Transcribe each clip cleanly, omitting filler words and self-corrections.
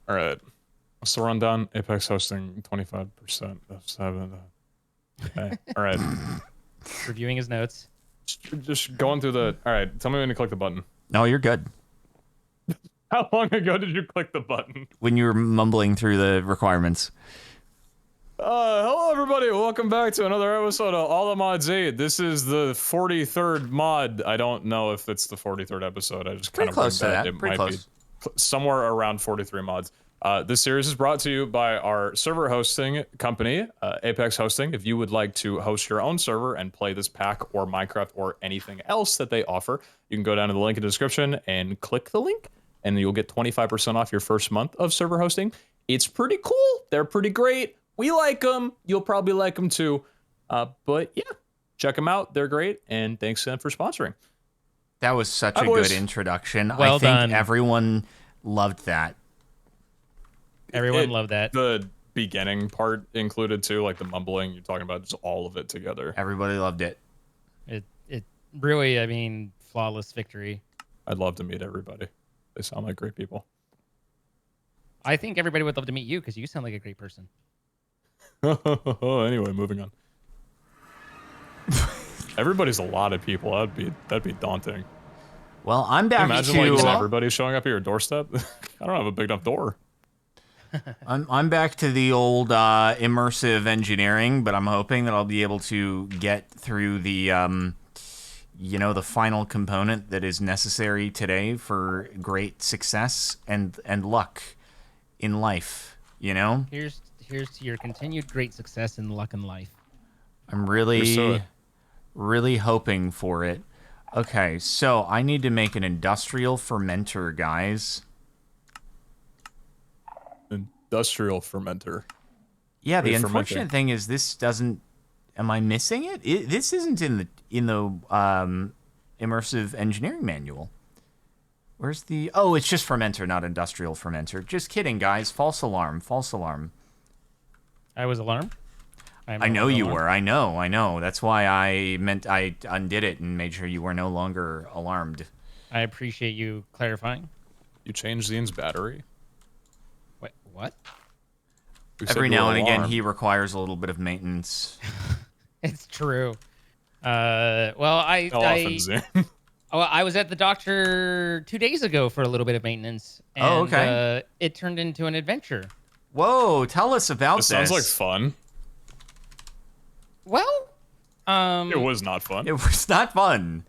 All right. What's the rundown? Apex hosting 25% of 7. Okay. All right. Reviewing his notes. Just going through the. All right. Tell me when to click the button. No, you're good. How long ago did you click the button? When you were mumbling through the requirements. Hello everybody. Welcome back to another episode of All the Mods 8. This is the 43rd mod. I don't know if it's the 43rd episode. I just kind of close to that. It Pretty might close. be somewhere around 43 mods. This series is brought to you by our server hosting company, Apex Hosting. If you would like to host your own server and play this pack or Minecraft or anything else that they offer, you can go down to the link in the description and click the link, and you'll get 25% off your first month of server hosting. It's pretty cool. They're pretty great. We like them. You'll probably like them too. But yeah, check them out. They're great. And thanks for sponsoring. That was such Hi, a boys. good introduction. Well I think done. everyone loved that. Everyone loved that. The beginning part included too, like the mumbling. You're talking about just all of it together. Everybody loved it. It really, I mean, flawless victory. I'd love to meet everybody. They sound like great people. I think everybody would love to meet you because you sound like a great person. Anyway, moving on. Everybody's a lot of people. That'd be daunting. Well, I'm back Imagine to like just everybody showing up at your doorstep. I don't have a big enough door. I'm back to the old immersive engineering, but I'm hoping that I'll be able to get through the the final component that is necessary today for great success and luck in life, you know? Here's to your continued great success and luck in life. I'm Here's to it. really hoping for it. Okay, so I need to make an industrial fermenter, guys. Industrial fermenter. Yeah, the Wait, unfortunate fermenting. thing is this doesn't. Am I missing it? This isn't in the immersive engineering manual. Where's the? Oh, it's just fermenter, not industrial fermenter. Just kidding, guys. False alarm. False alarm. I was alarmed. I know you were. I know. That's why I undid it and made sure you were no longer alarmed. I appreciate you clarifying. You changed Zine's battery. Wait, what? You said Every you were now and again, alarmed. he requires a little bit of maintenance. It's true. Well, How often, Zine? I was at the doctor 2 days ago for a little bit of maintenance. And, Oh, okay. It turned into an adventure. Whoa, tell us about This this. sounds like fun. Well, It was not fun. It was not fun.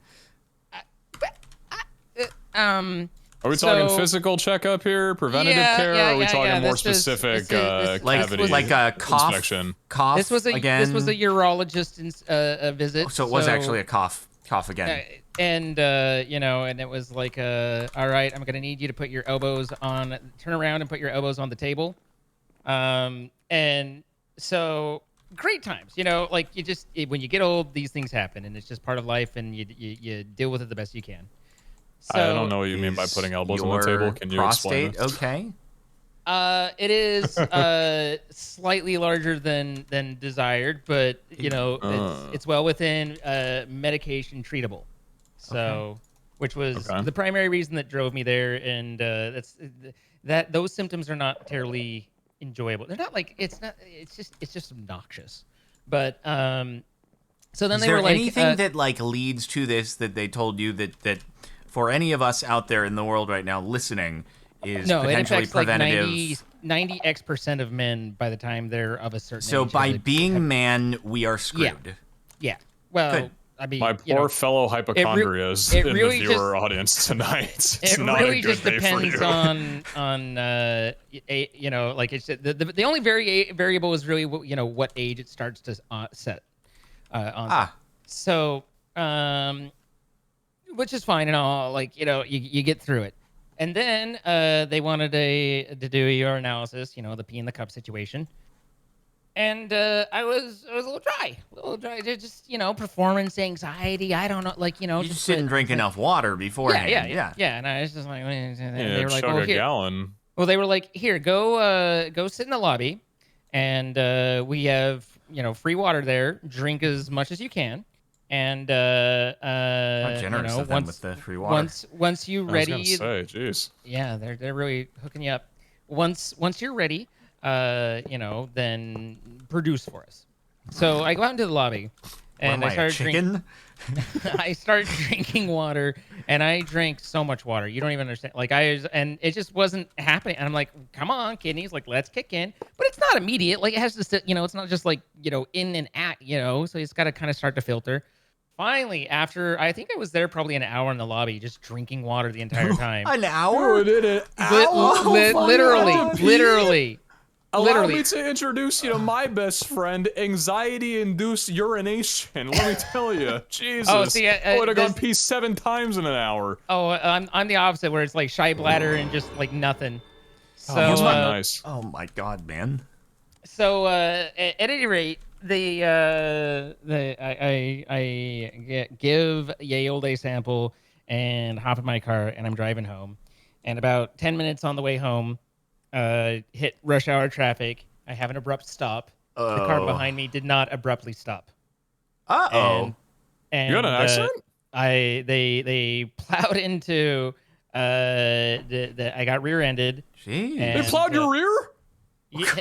Are we talking physical checkup here, preventative care, or are we talking more specific cavity like a cough inspection? Cough. this was a urologist visit. So it was actually a cough again. And and it was like, all right, I'm gonna need you to put your elbows on, turn around and put your elbows on the table. And so great times, like when you get old, these things happen, and it's just part of life, and you deal with it the best you can. So, I don't know what you mean by putting elbows on the table. Can you explain prostate this? okay? It is slightly larger than desired, but it's well within medication treatable. So, which was the primary reason that drove me there, and those symptoms are not terribly enjoyable. They're not like it's just obnoxious. But so then Is they there were like anything that like leads to this that they told you that for any of us out there in the world right now listening is no, it potentially affects like preventative? 90x% of men by the time they're of a certain So age. by being man, we are screwed. Yeah. Well, Good. I mean, My poor fellow hypochondrias it in really the viewer audience tonight. It's it not really a good just day for depends you. on like it's the only variable is really what age it starts to set on. So which is fine and all, like you get through it. And then they wanted to do a urinalysis, the pee in the cup situation. And I was a little dry. Just performance anxiety. I don't know, You just didn't drink enough water beforehand. Yeah. And I was just like, Yeah, they were like, chug well, a here. gallon. Well, they were like, here, go sit in the lobby, and we have free water there. Drink as much as you can, and How generous of them with the free water. once you I was ready, gonna say, jeez. yeah, they're really hooking you up. once you're ready, then produce for us. So I go out into the lobby, What am and I I, a started drinking. chicken? I started drinking water, and I drank so much water. You don't even understand. Like and it just wasn't happening. And I'm like, come on, kidneys, like let's kick in. But it's not immediate. Like it has to, it's not just like in and out. So it's got to kind of start to filter. Finally, after I think I was there probably an hour in the lobby, just drinking water the entire time. An hour? did it. Literally. Allow me to introduce you to my best friend, anxiety-induced urination. Let me tell you, Jesus. Oh, see, I would have gone pee 7 times in an hour. Oh, I'm the opposite, where it's like shy bladder and just like nothing. So That's not nice. Oh my God, man. So at any rate, I give Ye Olde a sample and hop in my car, and I'm driving home. And about 10 minutes on the way home, hit rush hour traffic. I have an abrupt stop. The car behind me did not abruptly stop. Uh-oh. And You got an accident? They plowed into I got rear-ended. Jeez. They plowed your rear?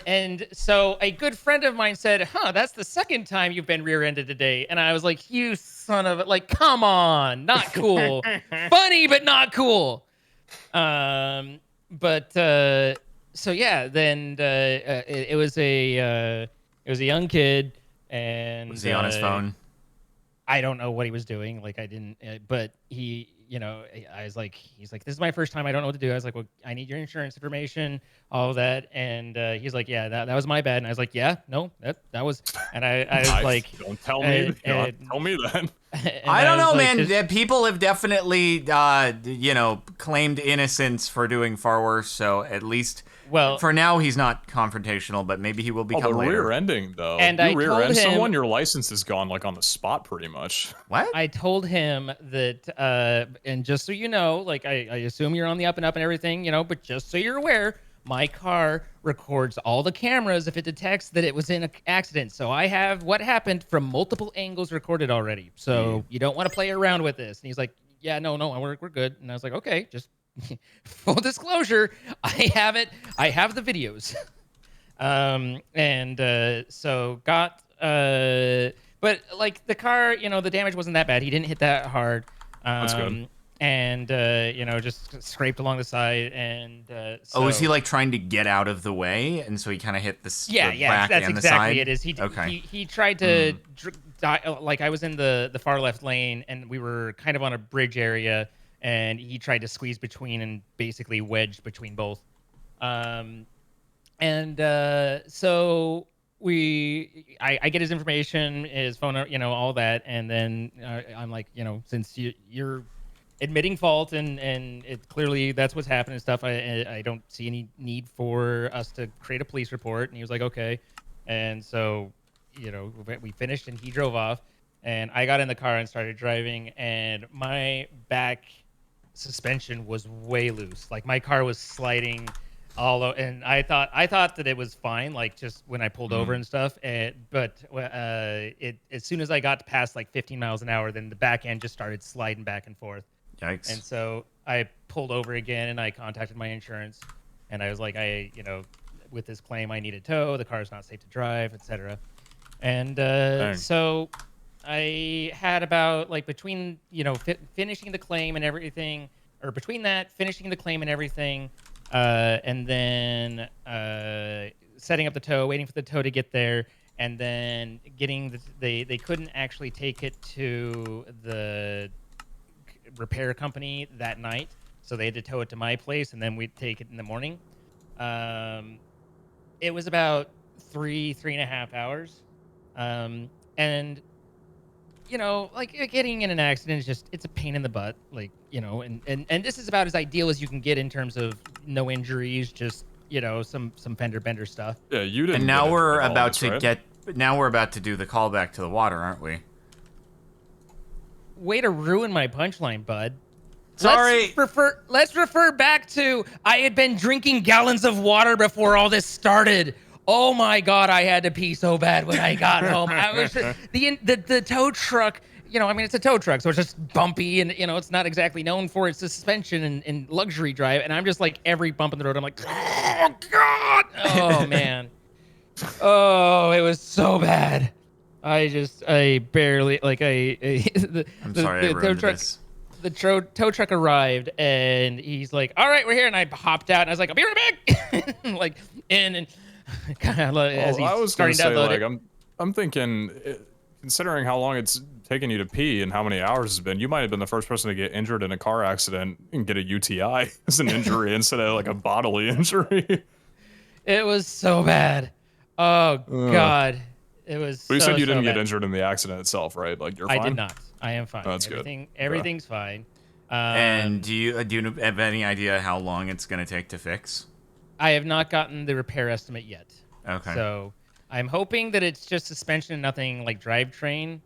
And so a good friend of mine said, that's the second time you've been rear-ended today. And I was like, you son of a, like, come on, not cool. Funny, but not cool. So yeah, then it was a young kid, and Was he on his phone? I don't know what he was doing. Like I didn't, but he, I was like, he's like, this is my first time. I don't know what to do. I was like, well, I need your insurance information, all of that. And he's like, yeah, that was my bad. And I was like, yeah, no, that was, and I was like, don't tell me, don't tell me that. I don't know, like, man. People have definitely, claimed innocence for doing far worse. So at least, well, for now, he's not confrontational, but maybe he will become later. Rear-ending, though. And you I rear-end told him, someone, your license is gone, like, on the spot, pretty much. What? I told him that, and just so you know, like, I assume you're on the up and up and everything, but just so you're aware, my car records all the cameras if it detects that it was in an accident. So I have what happened from multiple angles recorded already. So you don't want to play around with this. And he's like, yeah, no, we're good. And I was like, okay, just full disclosure, I have it. I have the videos. So got, but like the car, the damage wasn't that bad. He didn't hit that hard. That's good. And just scraped along the side. And so, was he like trying to get out of the way, and so he kind of hit the back that's and exactly the side? it is. He tried to like I was in the far left lane, and we were kind of on a bridge area, and he tried to squeeze between and basically wedged between both. So I get his information, his phone, all that, and then I'm like, since you're admitting fault and it clearly that's what's happened and stuff, I don't see any need for us to create a police report. And he was like, okay. And so, we finished and he drove off, and I got in the car and started driving, and my back suspension was way loose. Like my car was sliding all over, and I thought that it was fine, like just when I pulled over and stuff. But as soon as I got past like 15 miles an hour, then the back end just started sliding back and forth. Yikes. And so I pulled over again, and I contacted my insurance, and I was like, with this claim, I need a tow. The car is not safe to drive, etc. And so I had about like between finishing the claim and everything, or between that finishing the claim and everything, and then setting up the tow, waiting for the tow to get there, and then getting they couldn't actually take it to the repair company that night, so they had to tow it to my place, and then we'd take it in the morning. It was about 3.5 hours, and like getting in an accident is it's a pain in the butt, like, and this is about as ideal as you can get in terms of no injuries, just some fender bender stuff. Yeah, you didn't. And now we're about to right? now we're about to do the callback to the water, aren't we? Way to ruin my punchline, bud. Sorry. Let's refer back to I had been drinking gallons of water before all this started. Oh my God, I had to pee so bad when I got home. I was the tow truck. It's a tow truck, so it's just bumpy, and it's not exactly known for its suspension and luxury drive. And I'm just like every bump in the road, I'm like, Oh God! Oh man. Oh, it was so bad. I barely I'm sorry I ruined this. The tow truck arrived and he's like, "All right, we're here," and I hopped out and I was like, "I'll be right back." Like in and kind of as he's I was starting to say, unload like, it. I'm thinking, considering how long it's taken you to pee and how many hours it's been, you might have been the first person to get injured in a car accident and get a UTI as an injury instead of like a bodily injury. It was so bad. Oh God, it was. But you said you so didn't get bad. injured in the accident itself, right? Like you're I fine. did not. I am fine. Oh, that's good. Everything's fine. And do you have any idea how long it's going to take to fix? I have not gotten the repair estimate yet. Okay. So I'm hoping that it's just suspension and nothing like drivetrain.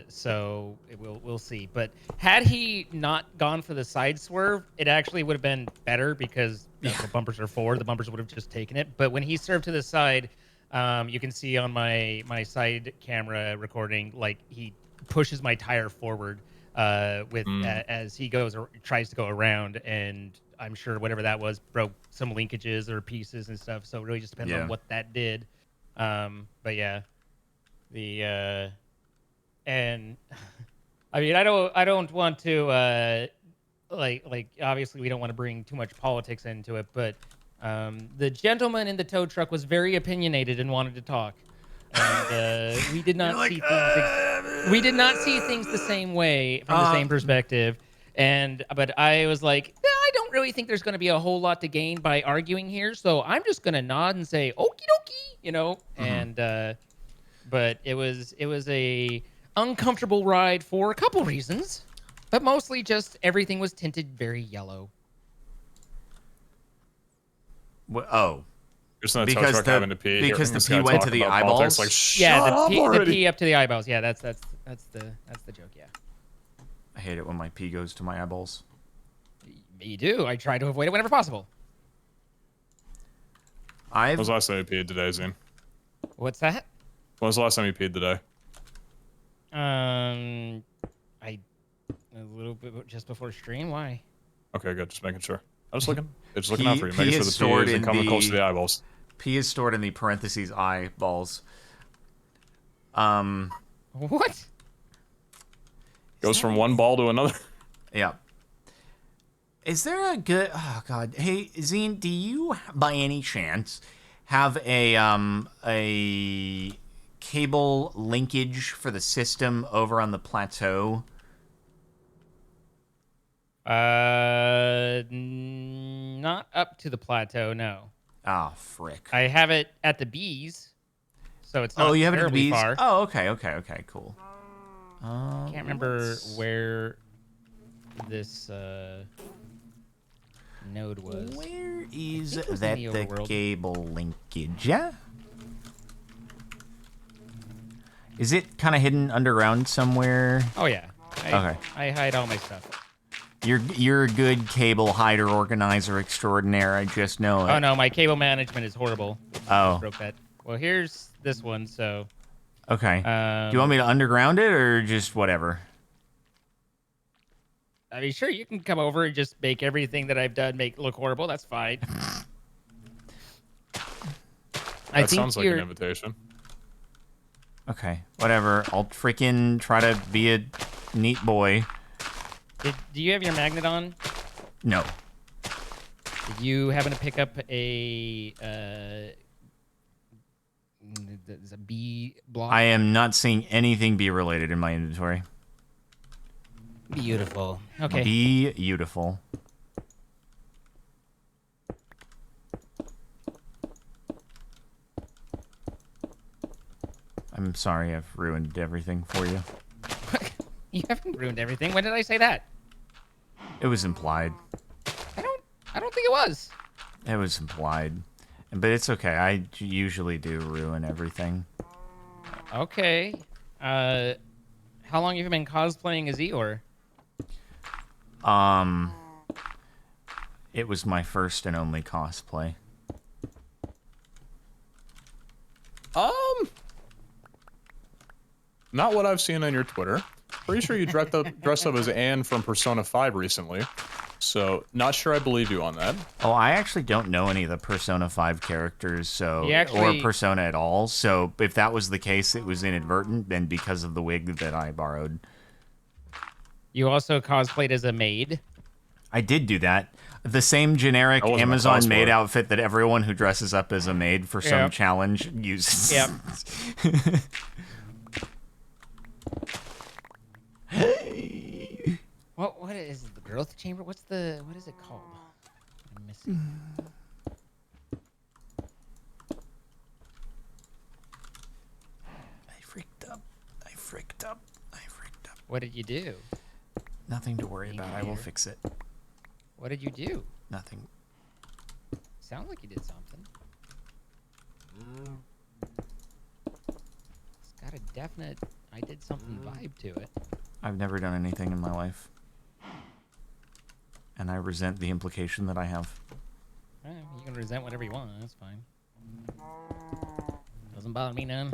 So we'll see. But had he not gone for the side swerve, it actually would have been better because the bumpers are forward. The bumpers would have just taken it. But when he swerved to the side, you can see on my side camera recording, like he pushes my tire forward as he goes or tries to go around, and I'm sure whatever that was broke some linkages or pieces and stuff. So it really just depends on what that did. But yeah, and I mean I don't want to like obviously we don't want to bring too much politics into it, but the gentleman in the tow truck was very opinionated and wanted to talk. And we did not see things. We did not see things the same way from the same perspective. But I was like, I don't really think there's going to be a whole lot to gain by arguing here. So I'm just going to nod and say, okie dokie, you know. And but it was a uncomfortable ride for a couple reasons, but mostly just everything was tinted very yellow. Oh. Just in a tow truck having to pee. Because the pee went to the eyeballs. Like, the pee up to the eyeballs. Yeah, that's the joke. Yeah. I hate it when my pee goes to my eyeballs. Me too. I try to avoid it whenever possible. When was the last time you peed today, Zine? What's that? When was the last time you peed today? A little bit just before stream. Why? Okay, good. Just making sure. I was looking. Just looking out for you. Making sure the pee isn't coming close to the eyeballs. Pee is stored in the parentheses eyeballs. What? Goes from one ball to another. Yeah. Is there a good... Oh, God. Hey, Zine, do you, by any chance, have a cable linkage for the system over on the plateau? Not up to the plateau, no. Oh, frick. I have it at the bees, so it's not you have it at the bees? far. Oh, okay, cool. I can't remember where this node was. Where is it was that in the overworld. cable linkage? Yeah? Is it kind of hidden underground somewhere? Oh yeah. Okay. I hide all my stuff. You're a good cable hider organizer extraordinaire. I just know it. Oh no, my cable management is horrible. Oh. Just broke that. Well, here's this one. So. Okay. Do you want me to underground it or just whatever? I mean, sure, you can come over and just make everything that I've done look horrible. That's fine. That sounds like an invitation. Okay, whatever. I'll freaking try to be a neat boy. Do you have your magnet on? No. Did you happen to pick up a bee block? I am not seeing anything bee related in my inventory. Beautiful. Okay. Beautiful. I'm sorry I've ruined everything for you. You haven't ruined everything. When did I say that? It was implied. I don't think it was. It was implied. But it's okay. I usually do ruin everything. Okay. How long have you been cosplaying as Eeyore? It was my first and only cosplay. Not what I've seen on your Twitter. Pretty sure you dressed up as Anne from Persona 5 recently. So not sure I believe you on that. Oh, I actually don't know any of the Persona 5 characters, so He actually- or Persona at all. So if that was the case, it was inadvertent and because of the wig that I borrowed. You also cosplayed as a maid. I did do that. The same generic That wasn't my Amazon maid cosplay. outfit that everyone who dresses up as a maid for some Yep. challenge uses. Yep. What is the growth chamber? What is it called? I'm missing. I freaked up. I freaked up. I freaked up. What did you do? Nothing to worry about. I will Here. fix it. What did you do? Nothing. Sounds like you did something. It's got a definite I did something vibe to it. I've never done anything in my life. And I resent the implication that I have. You can resent whatever you want. That's fine. Doesn't bother me none.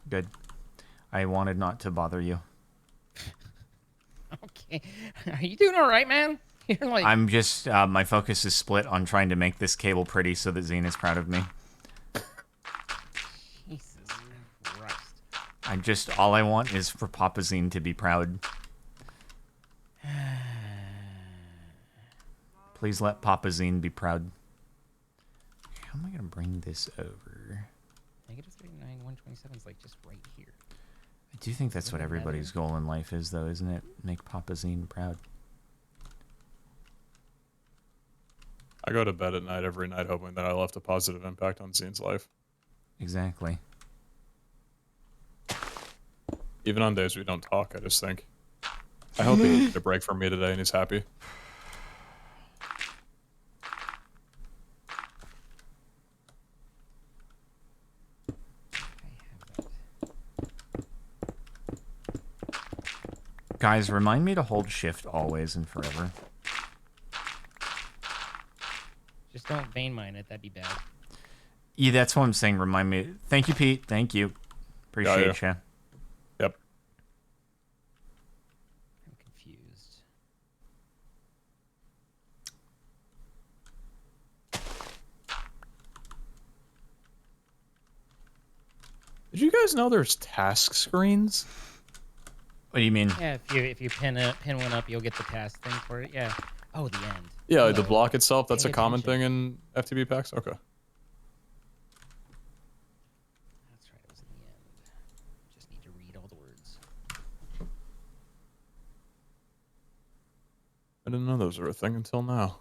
Good. I wanted not to bother you. Okay. Are you doing all right, man? You're like, I'm just, my focus is split on trying to make this cable pretty so that Zine is proud of me. Jesus Christ. I just, all I want is for Papa Zine to be proud. Please let Papa Zine be proud. How am I going to bring this over? Negative 39, 127 is like just right here. I do think that's what Wouldn't it everybody's goal in life is, though, isn't it? Make Papa Zine proud. I go to bed at night every night hoping that I left a positive impact on Zine's life. Exactly. Even on days we don't talk, I just think, I hope he needed a break from me today and he's happy. I have that. Guys, remind me to hold shift always and forever. Just don't vein mine it. That'd be bad. Yeah, that's what I'm saying. Remind me. Thank you, Pete. Thank you. Appreciate you. Yep. I'm confused. Did you guys know there's task screens? What do you mean? Yeah, if you pin one up, you'll get the task thing for it. Yeah. Oh, the end. Yeah, like the Oh, block itself, that's a paying common attention. thing in FTB packs? Okay. That's right. It was in the end. Just need to read all the words. I didn't know those were a thing until now.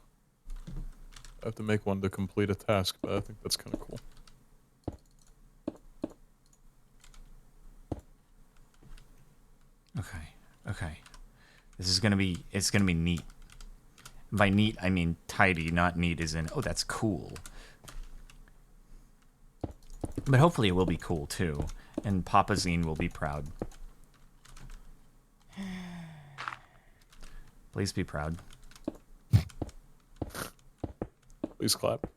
I have to make one to complete a task, but I think that's kind of cool. Okay. Okay. This is gonna be. It's gonna be neat. By neat, I mean tidy, not neat as in, oh, that's cool. But hopefully it will be cool too, and Papa Zine will be proud. Please be proud. Please clap.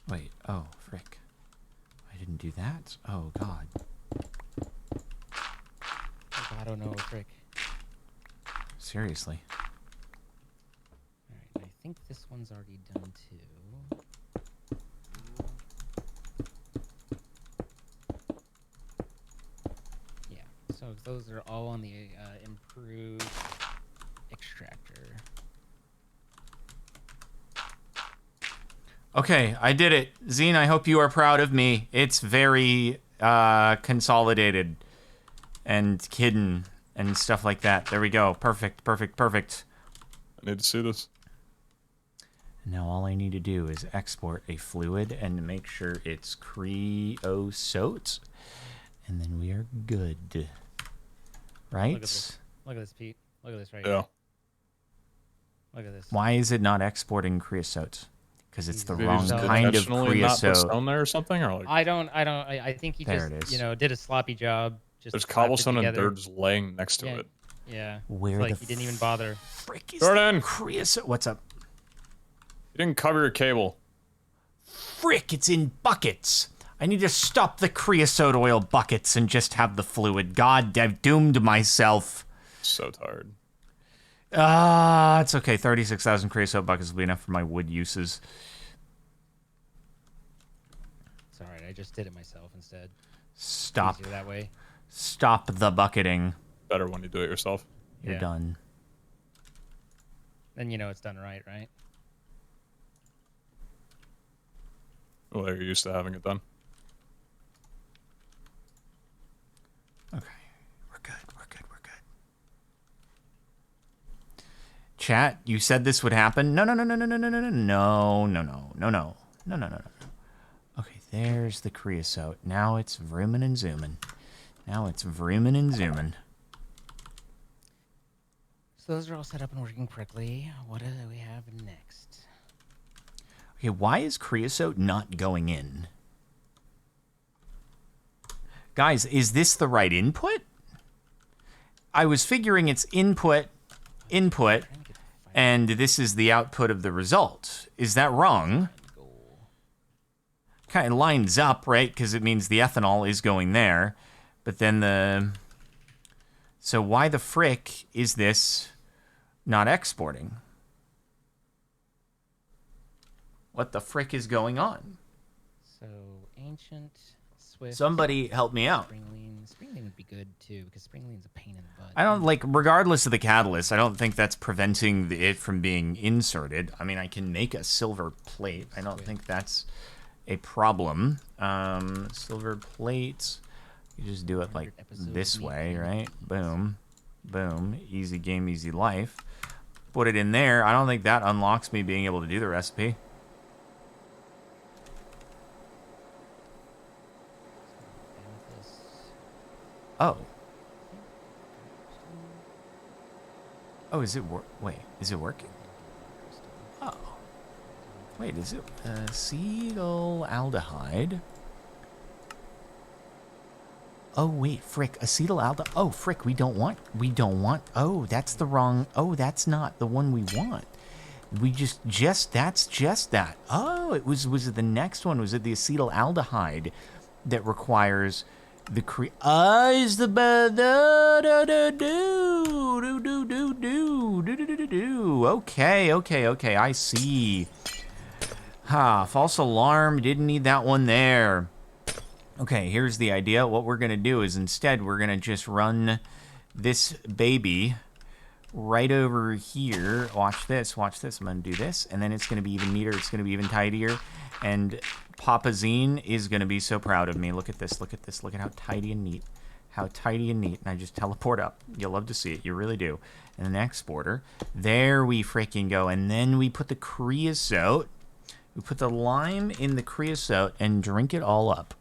Wait. Oh, frick. I didn't do that. Oh God. Oh, God, I don't know, frick. Seriously. All right, I think this one's already done too. Yeah, so those are all on the improved extractor. Okay, I did it. Zine, I hope you are proud of me. It's very consolidated and hidden and stuff like that. There we go. Perfect, perfect, perfect. I need to see this. Now all I need to do is export a fluid and make sure it's creosote, and then we are good. Right? Look at this. Look at this, Pete. Look at this right Yeah. here. Look at this. Why is it not exporting creosote? Because it's the Did he wrong just kind of intentionally not put creosote. stone there or something? Or like, I think he There just, it is. you know, did a sloppy job. Just there's slapped it cobblestone and together. dirt just laying next to Yeah. it. Yeah. Where It's like the he didn't even bother. frick is Jordan! creosote? What's up? You didn't cover your cable. frick, it's in buckets. I need to stop the creosote oil buckets and just have the fluid. God, I've doomed myself. So tired. It's okay. 36,000 creosote buckets will be enough for my wood uses. It's all right. I just did it myself instead. Stop. Easier that way. Stop the bucketing. Better when you do it yourself. You're done. Then you know it's done right? Well, you're used to having it done. Okay. We're good. Chat, you said this would happen? No. Okay, there's the creosote. Now it's vroomin' and zooming. So those are all set up and working correctly. What do we have next? Okay, why is creosote not going in? Guys, is this the right input? I was figuring it's input, and this is the output of the result. Is that wrong? Kind of lines up, right? Because it means the ethanol is going there. But then so why the frick is this not exporting? What the frick is going on? So ancient, Swift. Somebody help me out. Springlean would be good too, because Springlean's a pain in the butt. I don't regardless of the catalyst, I don't think that's preventing it from being inserted. I mean, I can make a silver plate. I don't think that's a problem. Silver plates. You just do it like this way, right? Boom. Boom. Easy game, easy life. Put it in there. I don't think that unlocks me being able to do the recipe. Oh. Oh, is it wait, is it working? Oh. Wait, is it acetaldehyde? Oh, wait, frick, acetaldehyde. Oh, frick, we don't want. Oh, that's the wrong. Oh, that's not the one we want. We that's just that. Oh, was it the next one? Was it the acetaldehyde that requires the is the okay, I see. False alarm, didn't need that one there. Okay, here's the idea. What we're gonna do is instead we're gonna just run this baby right over here. Watch this. I'm gonna do this, and then it's gonna be even neater, it's gonna be even tidier, and Papa Zine is going to be so proud of me. Look at this. Look at how tidy and neat. And I just teleport up. You'll love to see it. You really do. And then exporter. There we freaking go. And then we put the creosote. We put the lime in the creosote and drink it all up.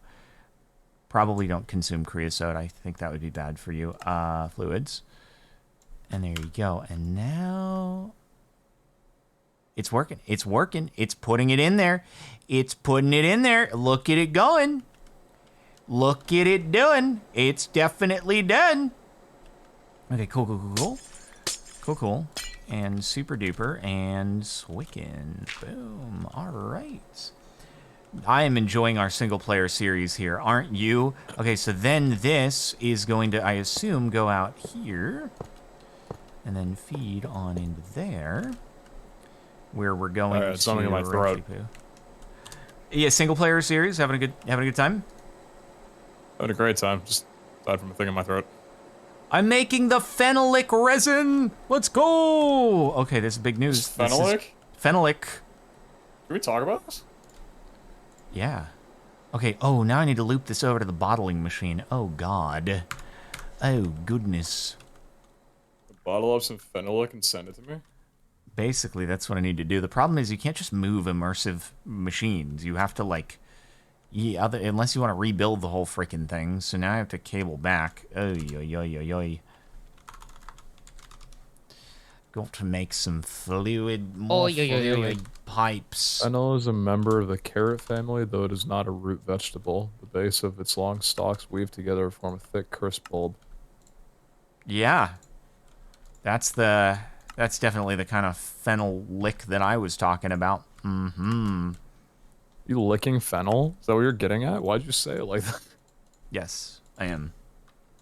Probably don't consume creosote. I think that would be bad for you. Fluids. And there you go. And now it's working. It's putting it in there. Look at it going. Look at it doing. It's definitely done. Okay, cool. And super duper and Swicken. Boom. All right. I am enjoying our single player series here, aren't you? Okay, so then this is going to, I assume, go out here and then feed on into there. Where we're going to something in my throat. Yeah, single player series, having a good time. Having a great time. Just aside from a thing in my throat. I'm making the phenolic resin. Let's go. Okay, this is big news. Phenolic? Phenolic. Can we talk about this? Yeah. Okay. Oh, now I need to loop this over to the bottling machine. Oh God. Oh goodness. Bottle up some phenolic and send it to me. Basically, that's what I need to do. The problem is you can't just move immersive machines. You have to, unless you want to rebuild the whole freaking thing. So now I have to cable back. Oy. Got to make some more fluid pipes. Fennel is a member of the carrot family, though it is not a root vegetable. The base of its long stalks weave together to form a thick, crisp bulb. Yeah. That's definitely the kind of phenolic that I was talking about. Mm-hmm. You licking fennel? Is that what you're getting at? Why'd you say it like that? Yes, I am.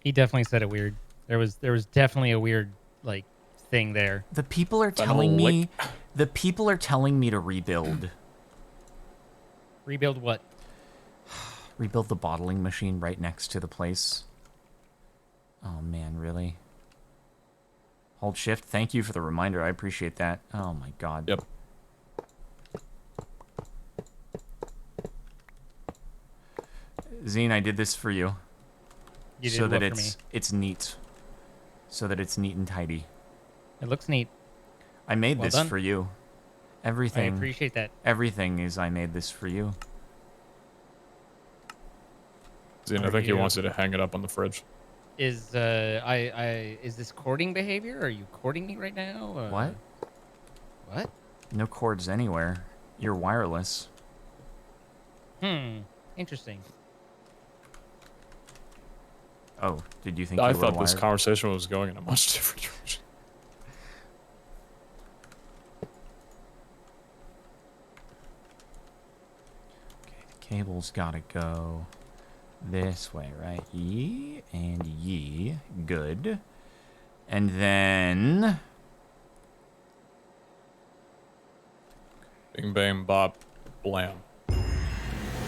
He definitely said it weird. There was definitely a weird like thing there. The people are Fennel telling me. lick. The people are telling me to rebuild. Rebuild what? Rebuild the bottling machine right next to the place. Oh man, really? Hold shift. Thank you for the reminder. I appreciate that. Oh my god. Yep. Zine, I did this for you. You did So that what for me? it's neat. So that it's neat and tidy. It looks neat. I made Well this done. for you. I Everything. appreciate that. Everything is I made this for you. Zine, I Are think he you- wants you to hang it up on the fridge. Is is this courting behavior? Are you courting me right now? What? What? No cords anywhere. You're wireless. Interesting. Oh, did you think I you were thought this wired? conversation was going in a much different direction. Okay, the cable's gotta go this way, right? Ye and ye. Good. And then... Bing, bang, bop, blam.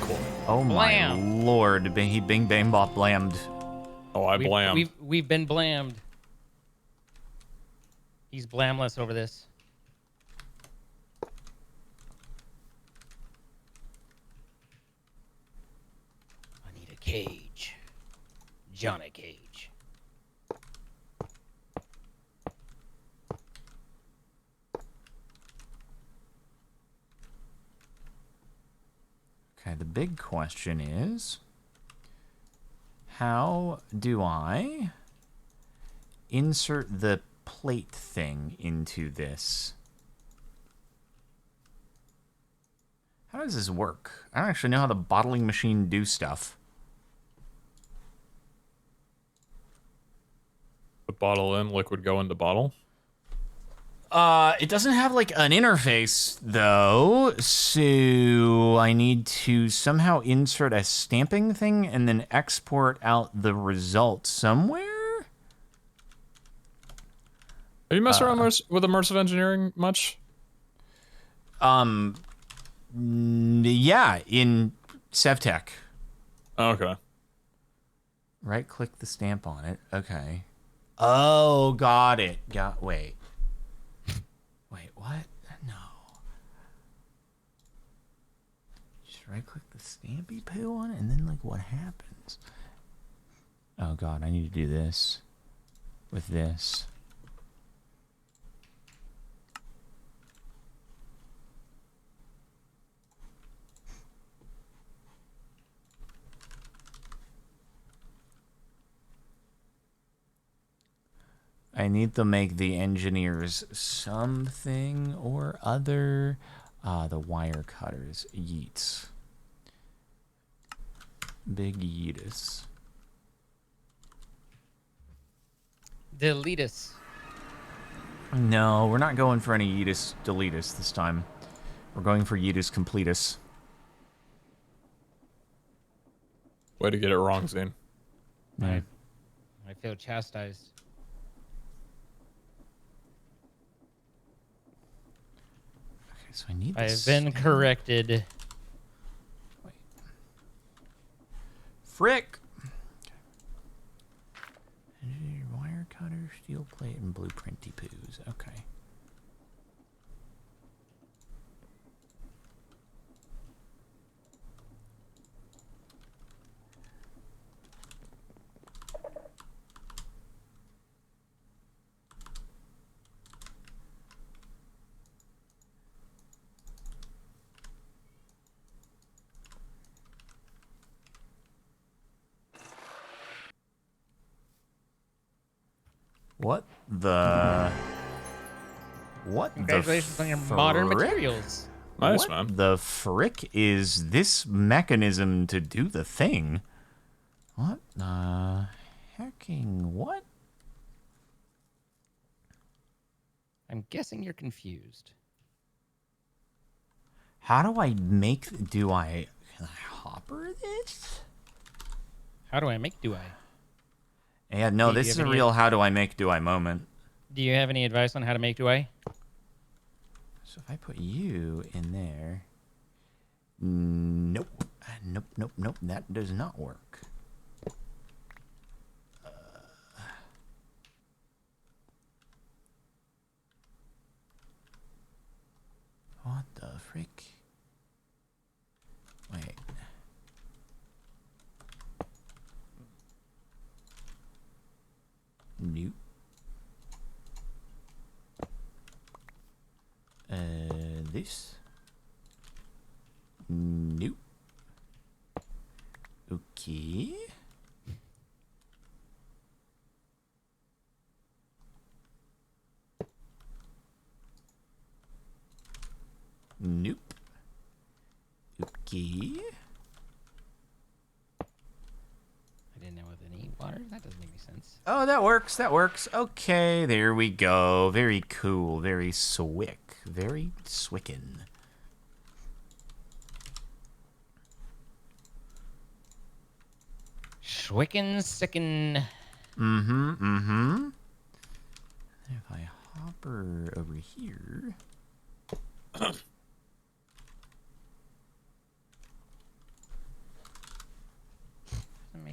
Cool. Oh my Blam. lord, he bing bang bop blammed. Oh, I blam. We've been blammed. He's blamless over this. I need a cage. Johnny Cage. Okay, the big question is, how do I insert the plate thing into this? How does this work? I don't actually know how the bottling machine do stuff. Put bottle in, liquid go into bottle. It doesn't have like an interface though, so I need to somehow insert a stamping thing and then export out the result somewhere. Have you messed around with immersive engineering much? Yeah, in SevTech. Okay. Right click the stamp on it. Okay. Oh, got it. Wait. Wait, what? No. Just right click the stampy poo on it and then like what happens? Oh god, I need to do this with this. I need to make the engineers something or other. The wire cutters. Yeets. Big yeetus. Deletus. No, we're not going for any yeetus deletus this time. We're going for yeetus completus. Way to get it wrong, Zane. Yeah. I feel chastised. Okay, so I need I have this. been corrected. Wait. Frick! Engineer wire cutter, steel plate, and blueprinty poos. Okay. What the... What Congratulations the on your modern frick? materials. Nice, What man. the frick is this mechanism to do the thing? What the hecking what? I'm guessing you're confused. How do I make? Can I hopper this? How do I make do I? Yeah, no, Do this you is have a any- real how do I make do I moment. Do you have any advice on how to make do I? So if I put you in there, nope, nope, nope, nope, that does not work. What the frick? Wait. Nope. This? Nope. Okay. Nope. Okay. I didn't know with any water. That doesn't make any sense. Oh, that works. That works. Okay, there we go. Very cool. Very swick. Very swicken. Schwicken, sicken. Mm-hmm. If I hopper over here.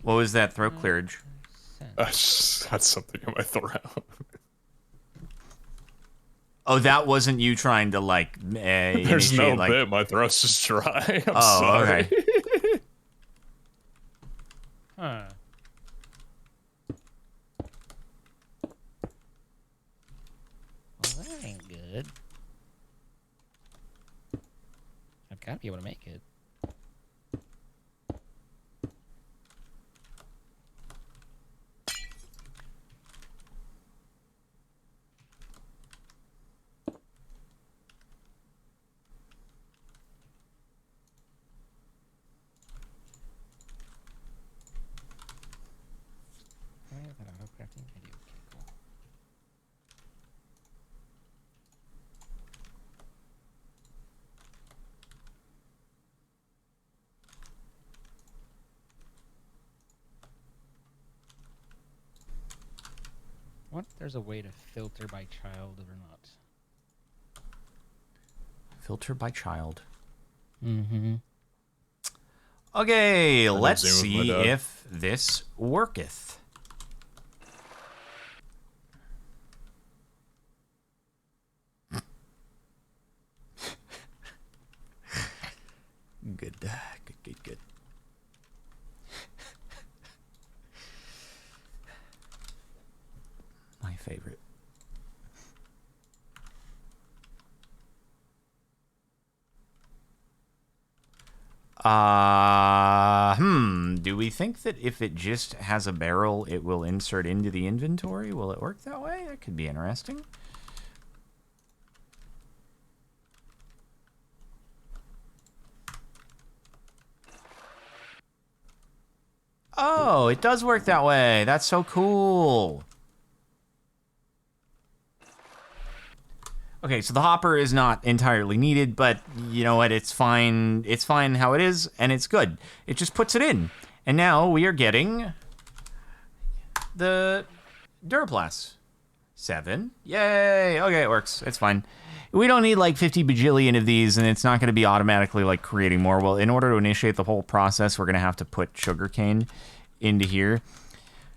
What was that throat clearage? I just had something in my throat. Oh, that wasn't you trying to like. There's no initiate, like... bit. My throat's just dry. I'm Oh, sorry. okay. Huh. Well, that ain't good. I've got to be able to make it. Do I have that auto-crafting? I do. Okay, cool. What? There's a way to filter by child or not. Filter by child. Mm-hmm. Okay, love let's Zoom with my see dad. if this worketh. Good, good. My favorite. Do we think that if it just has a barrel, it will insert into the inventory? Will it work that way? That could be interesting. Oh, it does work that way. That's so cool. Okay, so the hopper is not entirely needed, but you know what? It's fine. It's fine how it is, and it's good. It just puts it in. And now we are getting the Duraplast 7. Yay! Okay, it works. It's fine. We don't need like 50 bajillion of these, and it's not going to be automatically like creating more. Well, in order to initiate the whole process, we're going to have to put sugarcane into here.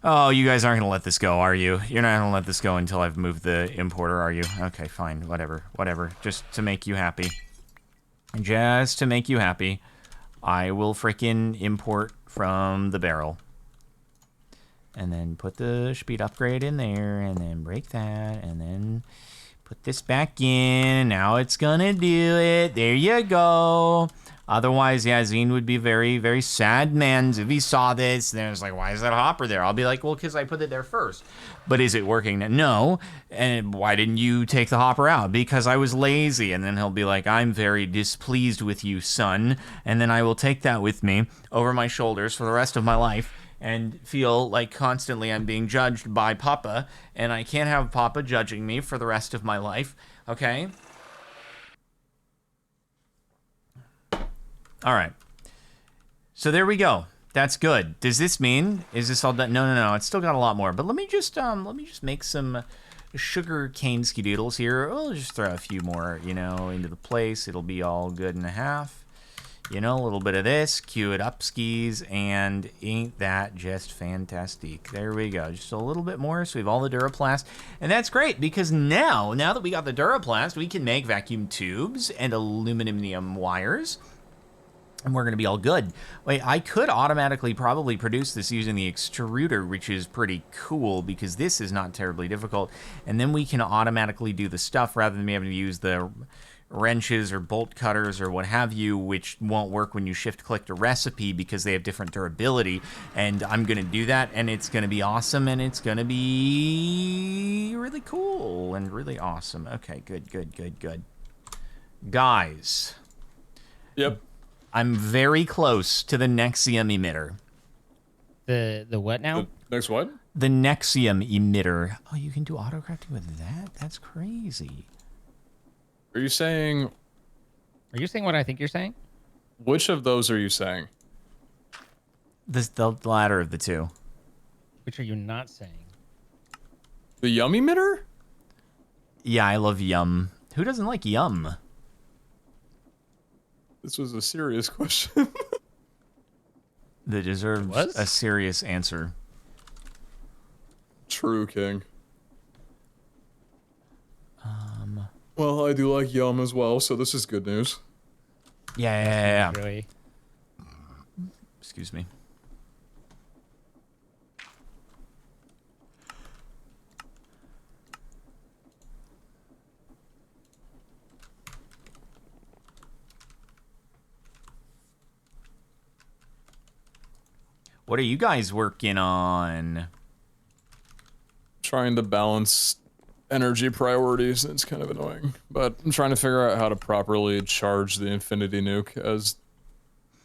Oh, you guys aren't going to let this go, are you? You're not going to let this go until I've moved the importer, are you? Okay, fine. Whatever. Just to make you happy. Just to make you happy. I will frickin' import from the barrel. And then put the speed upgrade in there, and then break that, and then put this back in. Now it's gonna do it. There you go. Otherwise, yeah, Zine would be very, very sad, man, if he saw this. And it's like, why is that hopper there? I'll be like, well, because I put it there first. But is it working? No. And why didn't you take the hopper out? Because I was lazy. And then he'll be like, I'm very displeased with you, son. And then I will take that with me over my shoulders for the rest of my life and feel like constantly I'm being judged by Papa. And I can't have Papa judging me for the rest of my life. Okay? All right. So there we go. That's good. Does this mean, is this all done? No. It's still got a lot more. But let me just make some sugar cane skidoodles here. We'll just throw a few more, into the place. It'll be all good and a half. A little bit of this, cue it up skis, and ain't that just fantastic? There we go. Just a little bit more, so we have all the Duraplast. And that's great, because now that we got the Duraplast, we can make vacuum tubes and aluminum wires. And we're going to be all good. Wait, I could automatically probably produce this using the extruder, which is pretty cool because this is not terribly difficult. And then we can automatically do the stuff rather than me having to use the wrenches or bolt cutters or what have you, which won't work when you shift-click a recipe because they have different durability. And I'm going to do that, and it's going to be awesome, and it's going to be really cool and really awesome. Okay, good. Guys. Yep. I'm very close to the Nexium emitter. The what now? The next what? The Nexium emitter. Oh, you can do autocrafting with that? That's crazy. Are you saying... Are you saying what I think you're saying? Which of those are you saying? The latter of the two. Which are you not saying? The Yum emitter? Yeah, I love Yum. Who doesn't like Yum? This was a serious question. That deserves a serious answer. True, King. Well, I do like Yum as well, so this is good news. Yeah. Really? Excuse me. What are you guys working on? Trying to balance energy priorities. It's kind of annoying, but I'm trying to figure out how to properly charge the Infinity Nuke as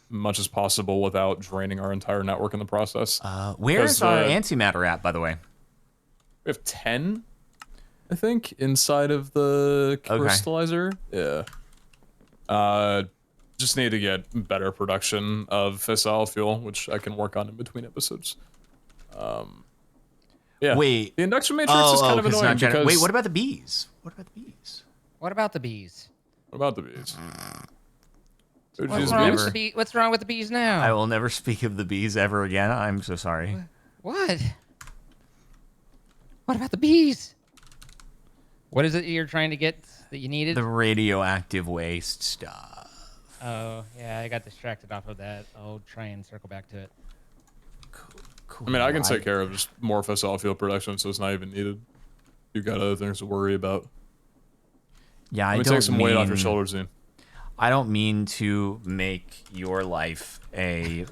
much as possible without draining our entire network in the process. Where's our antimatter at, by the way? We have 10, I think, inside of the crystallizer. Yeah. Just need to get better production of fissile fuel, which I can work on in between episodes. Yeah. Wait. The induction matrix is kind of annoying because... Wait, what about the bees? What about the bees? What about the bees? What about the bees? What's wrong with the bees now? I will never speak of the bees ever again. I'm so sorry. What? What about the bees? What is it you're trying to get that you needed? The radioactive waste stuff. Oh, yeah, I got distracted off of that. I'll try and circle back to it. Cool. I mean, I can take care of just more fissile fuel production, so it's not even needed. You got other things to worry about. Yeah, Let me take some weight off your shoulders, Ian. I don't mean to make your life a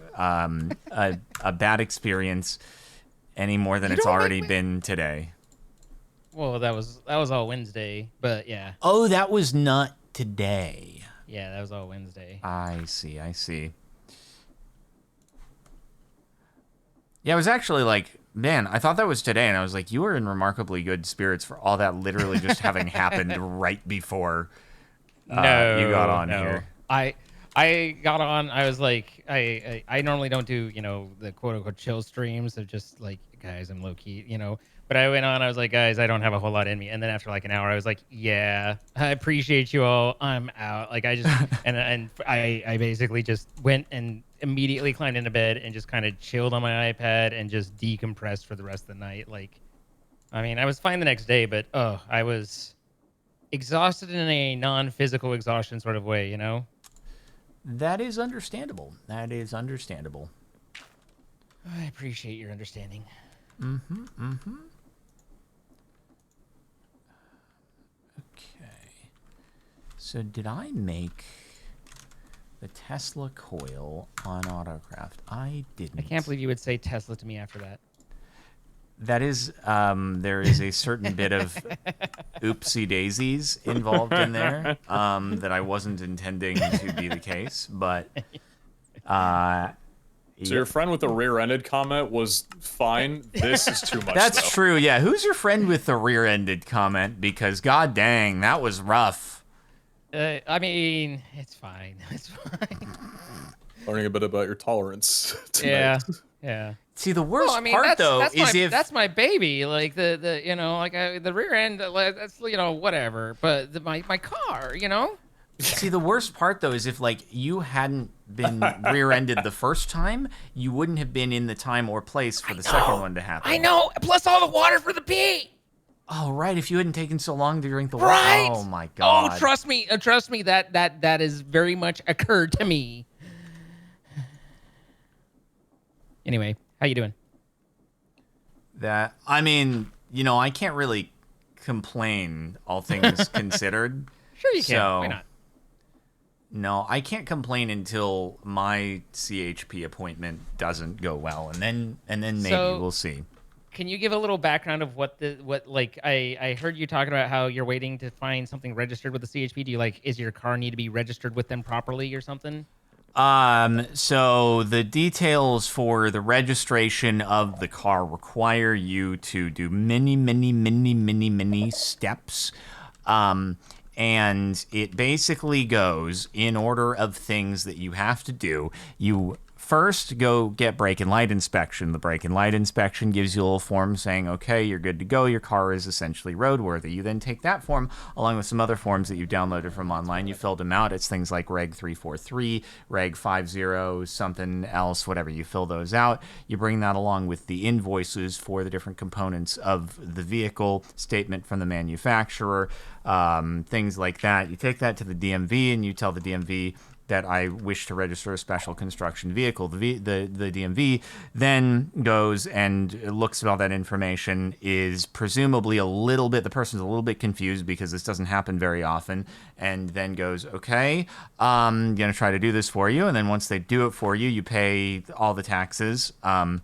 bad experience any more than it's already been today. Well, that was all Wednesday, but yeah. Oh, that was not today. Yeah, that was all Wednesday. I see. Yeah, it was actually like, man, I thought that was today, and I was like, you were in remarkably good spirits for all that literally just having happened right before you got on here. I got on, I was like, I normally don't do, the quote-unquote chill streams of just like, guys, I'm low-key, But I went on, I was like, guys, I don't have a whole lot in me. And then after like an hour, I was like, yeah, I appreciate you all. I'm out. Like I just, and I basically just went and immediately climbed into bed and just kind of chilled on my iPad and just decompressed for the rest of the night. Like, I mean, I was fine the next day, but I was exhausted in a non-physical exhaustion sort of way, That is understandable. I appreciate your understanding. Okay. So did I make the Tesla coil on Autocraft? I didn't. I can't believe you would say Tesla to me after that. That is, there is a certain bit of oopsie daisies involved in there that I wasn't intending to be the case, but So your friend with the rear-ended comment was fine. This is too much. That's true. Yeah. Who's your friend with the rear-ended comment? Because god dang, that was rough. I mean, it's fine. It's fine. Learning a bit about your tolerance tonight. Yeah. Yeah. See, the worst Well, I mean, part though that's is my if that's my baby. Like the you know like the rear end. Like, that's whatever. But my car. see the worst part though is if like you hadn't been rear-ended the first time, you wouldn't have been in the time or place for the second one to happen. I know. Plus all the water for the pee. Oh right, if you hadn't taken so long to drink the water. Right. Oh my god. Oh, trust me. That is very much occurred to me. Anyway, how you doing? That I mean, I can't really complain, all things considered. Sure you can. So, Why not? No, I can't complain until my CHP appointment doesn't go well, and then maybe So- we'll see. Can you give a little background of what I heard you talking about how you're waiting to find something registered with the CHP. Do you is your car need to be registered with them properly or something? So the details for the registration of the car require you to do many steps. And it basically goes in order of things that you have to do. You first go get brake and light inspection. The brake and light inspection gives you a little form saying, okay, you're good to go. Your car is essentially roadworthy. You then take that form along with some other forms that you downloaded from online. You filled them out. It's things like Reg 343, Reg 50, something else, whatever. You fill those out. You bring that along with the invoices for the different components of the vehicle, statement from the manufacturer, things like that. You take that to the DMV and you tell the DMV that I wish to register a special construction vehicle. The DMV then goes and looks at all that information, is presumably the person's a little bit confused because this doesn't happen very often, and then goes, okay, I'm going to try to do this for you. And then once they do it for you, you pay all the taxes up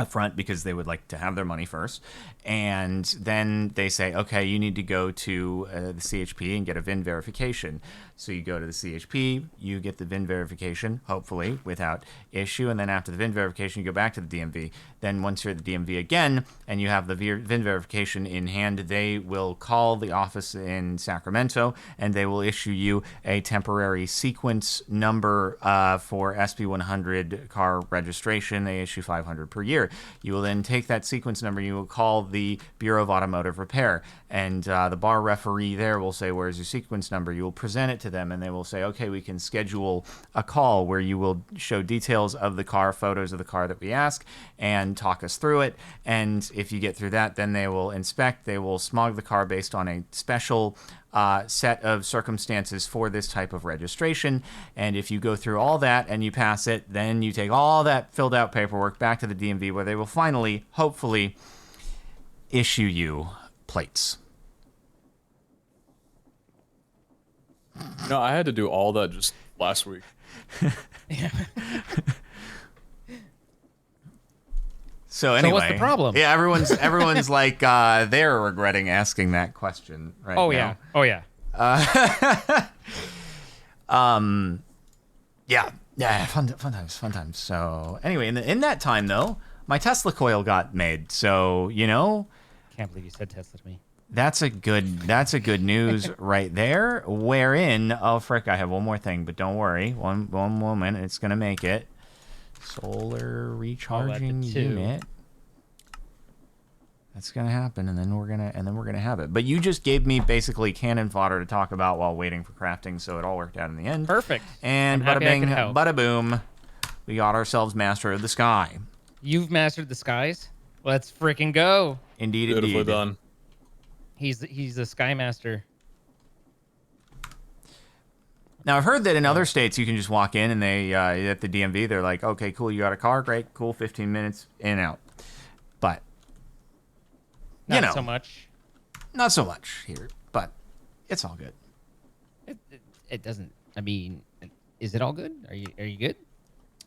front because they would like to have their money first. And then they say, okay, you need to go to the CHP and get a VIN verification. So you go to the CHP, you get the VIN verification, hopefully without issue. And then after the VIN verification, you go back to the DMV. Then once you're at the DMV again and you have the VIN verification in hand, they will call the office in Sacramento and they will issue you a temporary sequence number for SB100 car registration. They issue 500 per year. You will then take that sequence number, you will call the Bureau of Automotive Repair, and the bar referee there will say, where's your sequence number? You will present it to them, and they will say, okay, we can schedule a call where you will show details of the car, photos of the car that we ask, and talk us through it. And if you get through that, then they will inspect, they will smog the car based on a special set of circumstances for this type of registration. And if you go through all that and you pass it, then you take all that filled out paperwork back to the DMV where they will finally, hopefully, issue you plates. No, I had to do all that just last week. So anyway, what's the problem? Yeah, everyone's like they're regretting asking that question right now. Yeah. Oh yeah. Yeah, fun times. So anyway, in that time though, my Tesla coil got made. So Can't believe you said Tesla to me. that's a good news right there. Wherein, oh frick, I have one more thing, but don't worry, one moment, it's gonna make it. Solar recharging unit. That's gonna happen, and then we're gonna have it. But you just gave me basically cannon fodder to talk about while waiting for crafting, so it all worked out in the end. Perfect. And I'm bada happy I bing, could help. bada boom, we got ourselves Master of the Sky. You've mastered the skies. Let's freaking go. Indeed, Beautifully indeed. done. He's the sky master. Now I've heard that in other states you can just walk in and they at the DMV they're like, okay, cool, you got a car, great, cool, 15 minutes in and out. But Not so much. not so much here. But it's all good. It doesn't. I mean, is it all good? Are you good?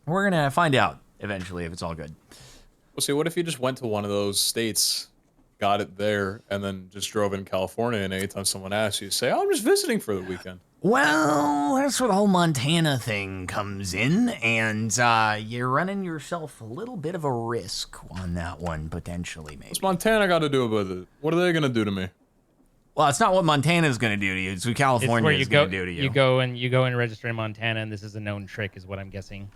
We're gonna find out eventually if it's all good. Well, see, what if you just went to one of those states, got it there, and then just drove in California, and anytime someone asks you, say, oh, I'm just visiting for the weekend. Well, that's where the whole Montana thing comes in, and you're running yourself a little bit of a risk on that one, potentially, maybe. What's Montana got to do with it? What are they going to do to me? Well, it's not what Montana's going to do to you. It's what It's California where you is go. going to do to you. You go and register in Montana, and this is a known trick, is what I'm guessing.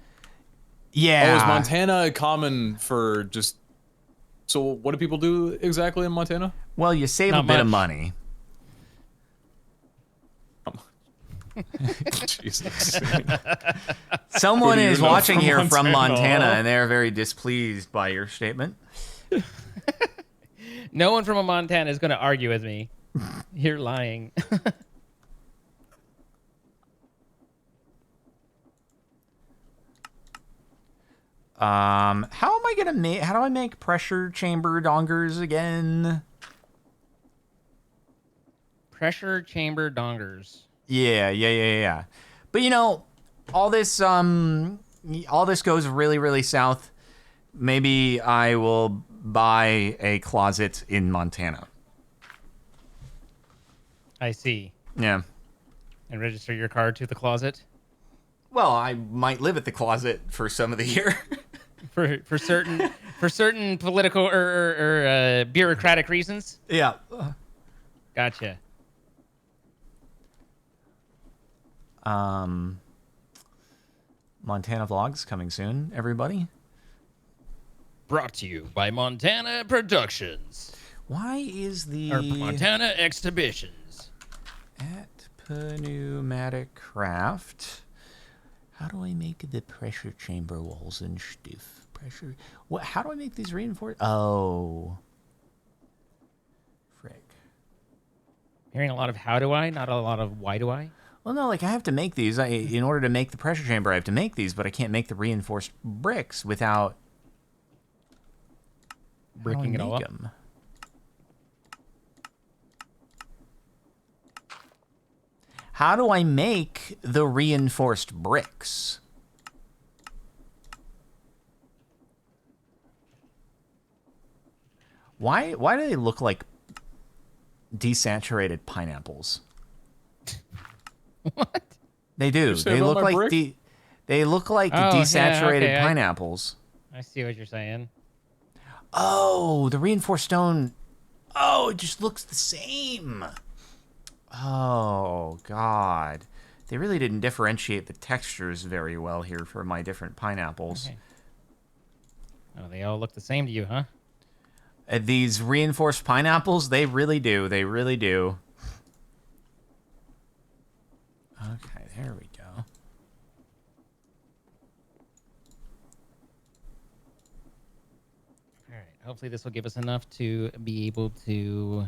Yeah. Oh, is Montana common for just... So what do people do exactly in Montana? Well, you save Not a bit of much. money. Jesus. Someone Who do you is know watching from here from Montana? Montana, and they are very displeased by your statement. No one from Montana is going to argue with me. You're lying. How am I gonna make? How do I make pressure chamber dongers again? Pressure chamber dongers. Yeah. But you know, all this goes really, really south. Maybe I will buy a closet in Montana. I see. Yeah. And register your car to the closet Well, I might live at the closet for some of the year. for certain political or bureaucratic reasons. Yeah. Gotcha. Montana vlogs coming soon, everybody. Brought to you by Montana Productions Why is the or Montana Exhibitions. at Pneumatic Craft? How do I make the pressure chamber walls and stuff? Pressure. What? How do I make these reinforced? Oh, frick. Hearing a lot of how do I, not a lot of why do I. Well, no, like I have to make these. In order to make the pressure chamber, I have to make these, but I can't make the reinforced bricks without Breaking it all up. 'em? How do I make the reinforced bricks? Why do they look like desaturated pineapples? What? They do. You say They about look my like brick? they look like Oh, yeah, desaturated okay, pineapples. I see what you're saying. Oh, the reinforced stone. Oh, it just looks the same. Oh, God. They really didn't differentiate the textures very well here for my different pineapples. Okay. Oh, they all look the same to you, huh? These reinforced pineapples, they really do. They really do. Okay, there we go. All right. Hopefully this will give us enough to be able to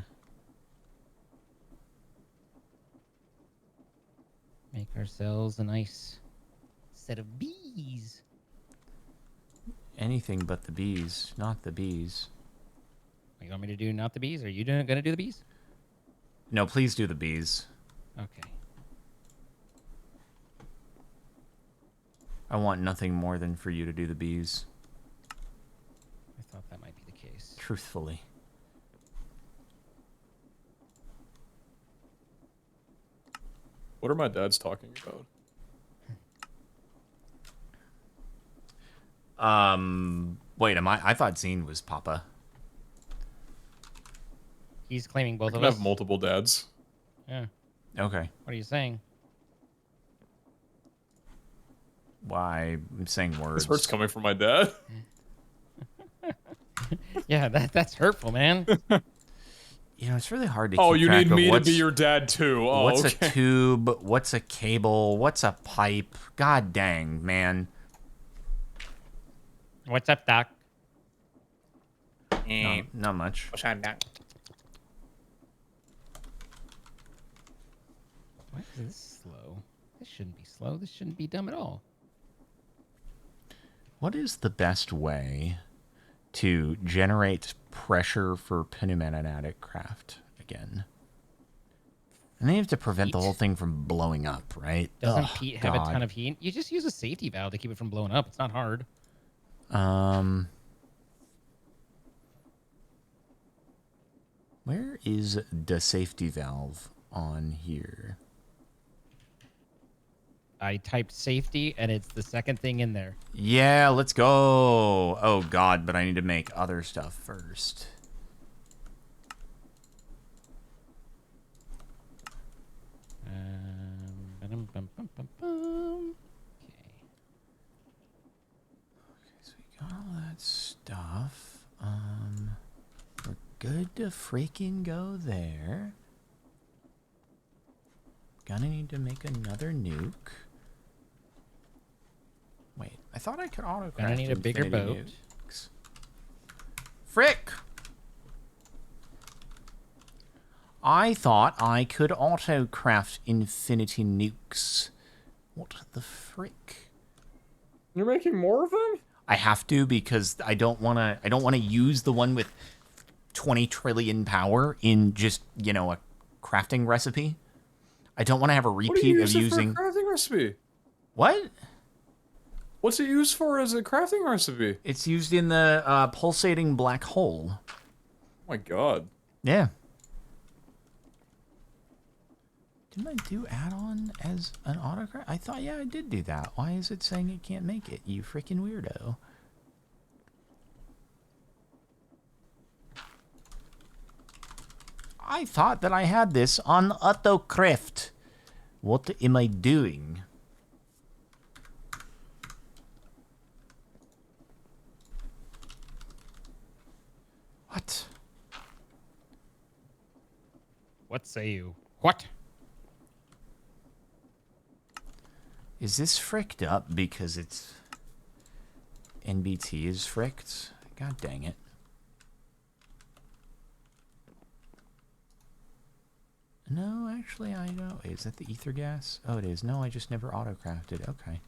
make ourselves a nice set of bees. Anything but the bees, not the bees. You want me to do not the bees? Are you going to do the bees? No, please do the bees. Okay. I want nothing more than for you to do the bees, I thought that might be the case. truthfully. What are my dads talking about? Wait, I thought Zine was Papa. He's claiming both I of can us. have multiple dads. Yeah. Okay. What are you saying? Why? I'm saying words. This hurt's coming from my dad. Yeah, that's hurtful, man. You know, it's really hard to Oh, keep you track need of me to what's, be your dad too. Oh, what's okay. a tube, what's a cable, what's a pipe. God dang, man. What's up, Doc? No, not much. What's up, Doc? Why is this slow? This shouldn't be slow. This shouldn't be dumb at all. What is the best way to generate pressure for pneumatic craft again? And then you have to prevent the Heat. whole thing from blowing up, right? Doesn't Ugh, Pete have a God. ton of heat? You just use a safety valve to keep it from blowing up. It's not hard. Where is the safety valve on here? I typed safety, and it's the second thing in there. Yeah, let's go. Oh, God, but I need to make other stuff first. Ba-dum-bum-bum-bum-bum. Okay. So we got all that stuff. We're good to freaking go there. Gonna need to make another nuke. Wait, I thought I could autocraft Gonna need a bigger infinity boat. nukes. Frick! I thought I could autocraft infinity nukes. What the frick? You're making more of them? I have to because I don't want to use the one with 20 trillion power in just, you know, a crafting recipe. I don't want to have a What do repeat you of use it using for a crafting recipe? What? What's it used for as a crafting recipe? It's used in the pulsating black hole. Oh my god. Yeah. Didn't I do add-on as an autocrat? I thought, yeah, I did do that. Why is it saying it can't make it, you freaking weirdo? I thought that I had this on autocraft. What am I doing? What? What say you? What? Is this fricked up because it's... NBT is fricked? God dang it. No, actually, I know. Wait, is that the ether gas? Oh, it is. No, I just never auto-crafted. Okay.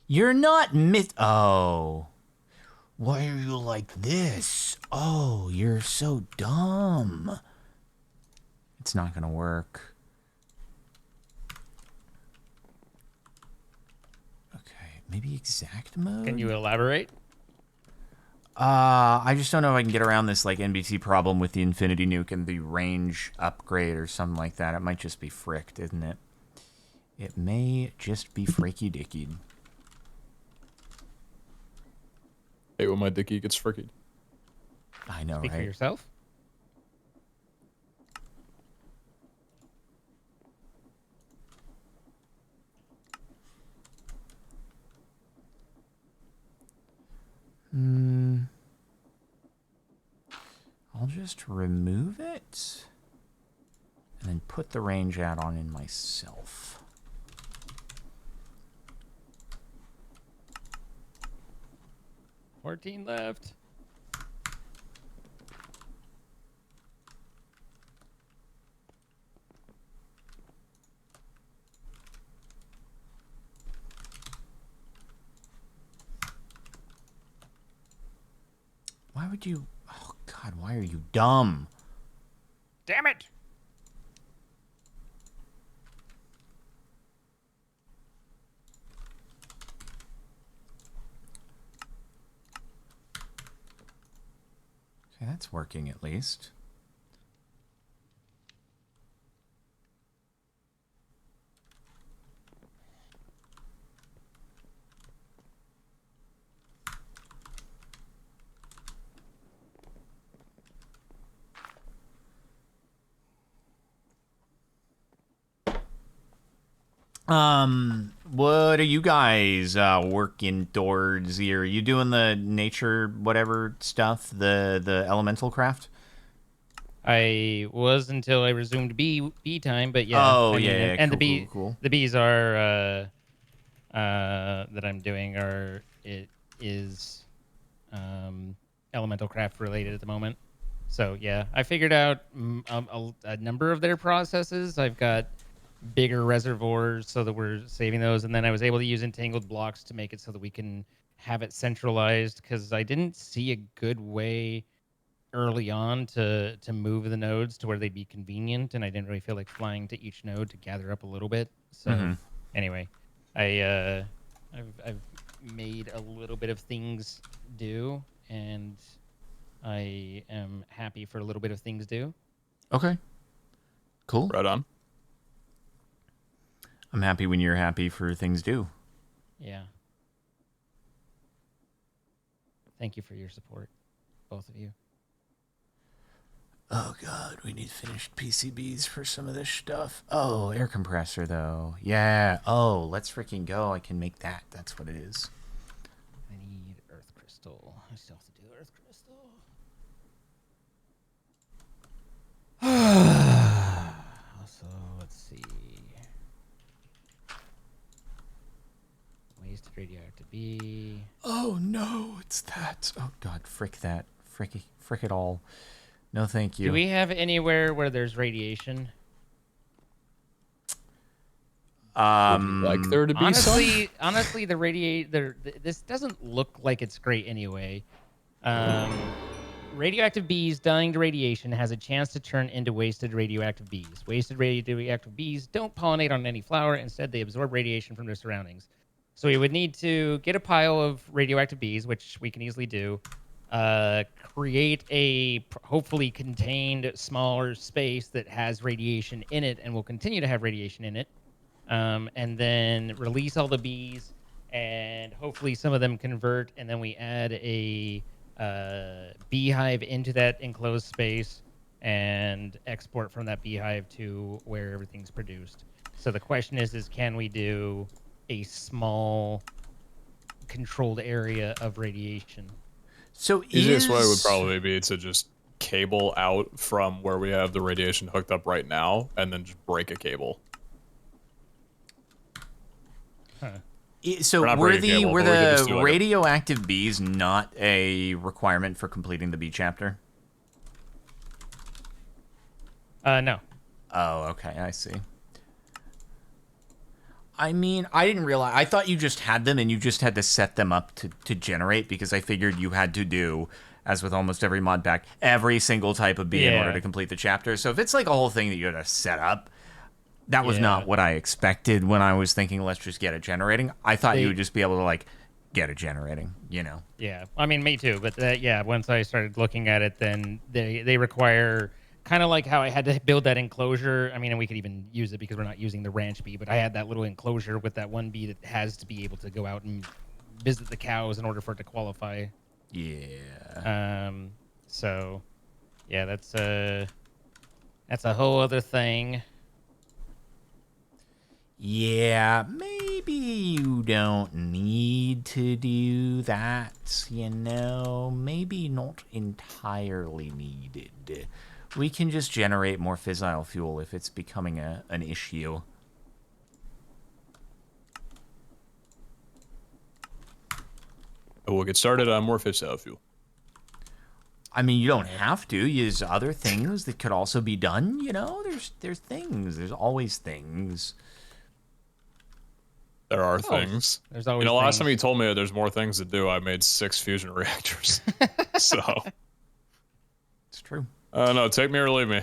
You're not Oh. Why are you like this? Oh, you're so dumb. It's not gonna work. Okay, maybe exact mode? Can you elaborate? I just don't know if I can get around this like NBT problem with the Infinity Nuke and the range upgrade or something like that. It might just be fricked, isn't it? It may just be fricky dicky. Hey, when my dicky gets fricky. I know, Speak for right? yourself. I'll just remove it and then put the range add-on in myself. $14 left. Why would you... Oh, God, why are you dumb? Damn it! Okay, that's working at least. What are you guys working towards here? Are you doing the nature whatever stuff, the elemental craft? I was until I resumed bee time, but yeah. Oh, I mean, yeah, and cool, cool. the bees are that I'm doing are it is elemental craft related at the moment. So yeah, I figured out a number of their processes. I've got bigger reservoirs so that we're saving those, and then I was able to use entangled blocks to make it so that we can have it centralized, because I didn't see a good way early on to move the nodes to where they'd be convenient, and I didn't really feel like flying to each node to gather up a little bit. So anyway, I've made a little bit of things do, and I am happy for a little bit of things do. Okay. Cool. Right on. I'm happy when you're happy for things do. Yeah. Thank you for your support, both of you. Oh god, we need finished PCBs for some of this stuff. Oh, air compressor though. Yeah. Oh, let's freaking go. I can make that. That's what it is. I need earth crystal. I still have to do earth crystal. Also, let's see. Wasted radioactive B. Oh no, it's that. Oh god, frick that. Frick it all. No, thank you. Do we have anywhere where there's radiation? Would you like there to be Honestly, this doesn't look like it's great anyway. Radioactive bees dying to radiation has a chance to turn into wasted radioactive bees. Wasted radioactive bees don't pollinate on any flower. Instead, they absorb radiation from their surroundings. So we would need to get a pile of radioactive bees, which we can easily do. Create a hopefully contained smaller space that has radiation in it and will continue to have radiation in it. And then release all the bees, and hopefully some of them convert, and then we add a beehive into that enclosed space and export from that beehive to where everything's produced. So the question is can we do a small controlled area of radiation? So easiest way would probably be to just cable out from where we have the radiation hooked up right now, and then just break a cable. So were the radioactive bees not a requirement for completing the bee chapter? No. Oh, okay, I see. I mean, I didn't realize. I thought you just had them and you just had to set them up to generate, because I figured you had to do, as with almost every mod pack, every single type of bee in order to complete the chapter. So if it's like a whole thing that you got to set up, that was not what I expected when I was thinking, let's just get it generating. I thought you would just be able to, like, get it generating, you know? Yeah, I mean, me too. But once I started looking at it, then they require, kind of like how I had to build that enclosure. I mean, and we could even use it because we're not using the ranch bee, but I had that little enclosure with that one bee that has to be able to go out and visit the cows in order for it to qualify. Yeah. So, yeah, that's a whole other thing. Yeah, maybe you don't need to do that, you know? Maybe not entirely needed. We can just generate more fissile fuel if it's becoming an issue. We'll get started on more fissile fuel. I mean, you don't have to. There's other things that could also be done, you know? There's things. There's always things. There are things. There's always last time you told me there's more things to do, I made 6 fusion reactors. So. It's true. No, take me or leave me.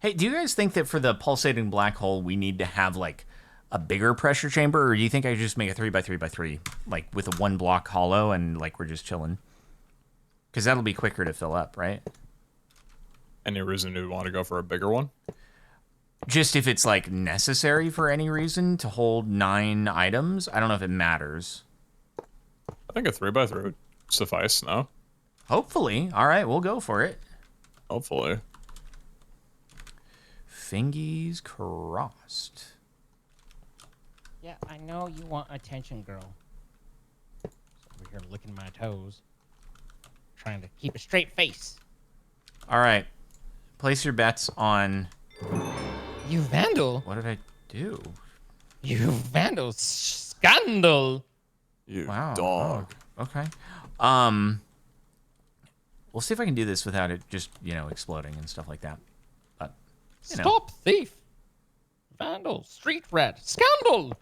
Hey, do you guys think that for the pulsating black hole, we need to have, like, a bigger pressure chamber? Or do you think I just make a 3x3x3, like, with a 1 block hollow and, like, we're just chilling? Because that'll be quicker to fill up, right? Any reason you want to go for a bigger one? Just if it's, like, necessary for any reason to hold 9 items. I don't know if it matters. I think a 3x3 would suffice, no? Hopefully. All right, we'll go for it. Hopefully. Fingies crossed. Yeah, I know you want attention, girl. Over here licking my toes. Trying to keep a straight face. All right. Place your bets on... You vandal. What did I do? You vandal scandal. You dog. Oh, okay. We'll see if I can do this without it just, you know, exploding and stuff like that. But, you know. Stop thief. Vandal, street rat, scandal.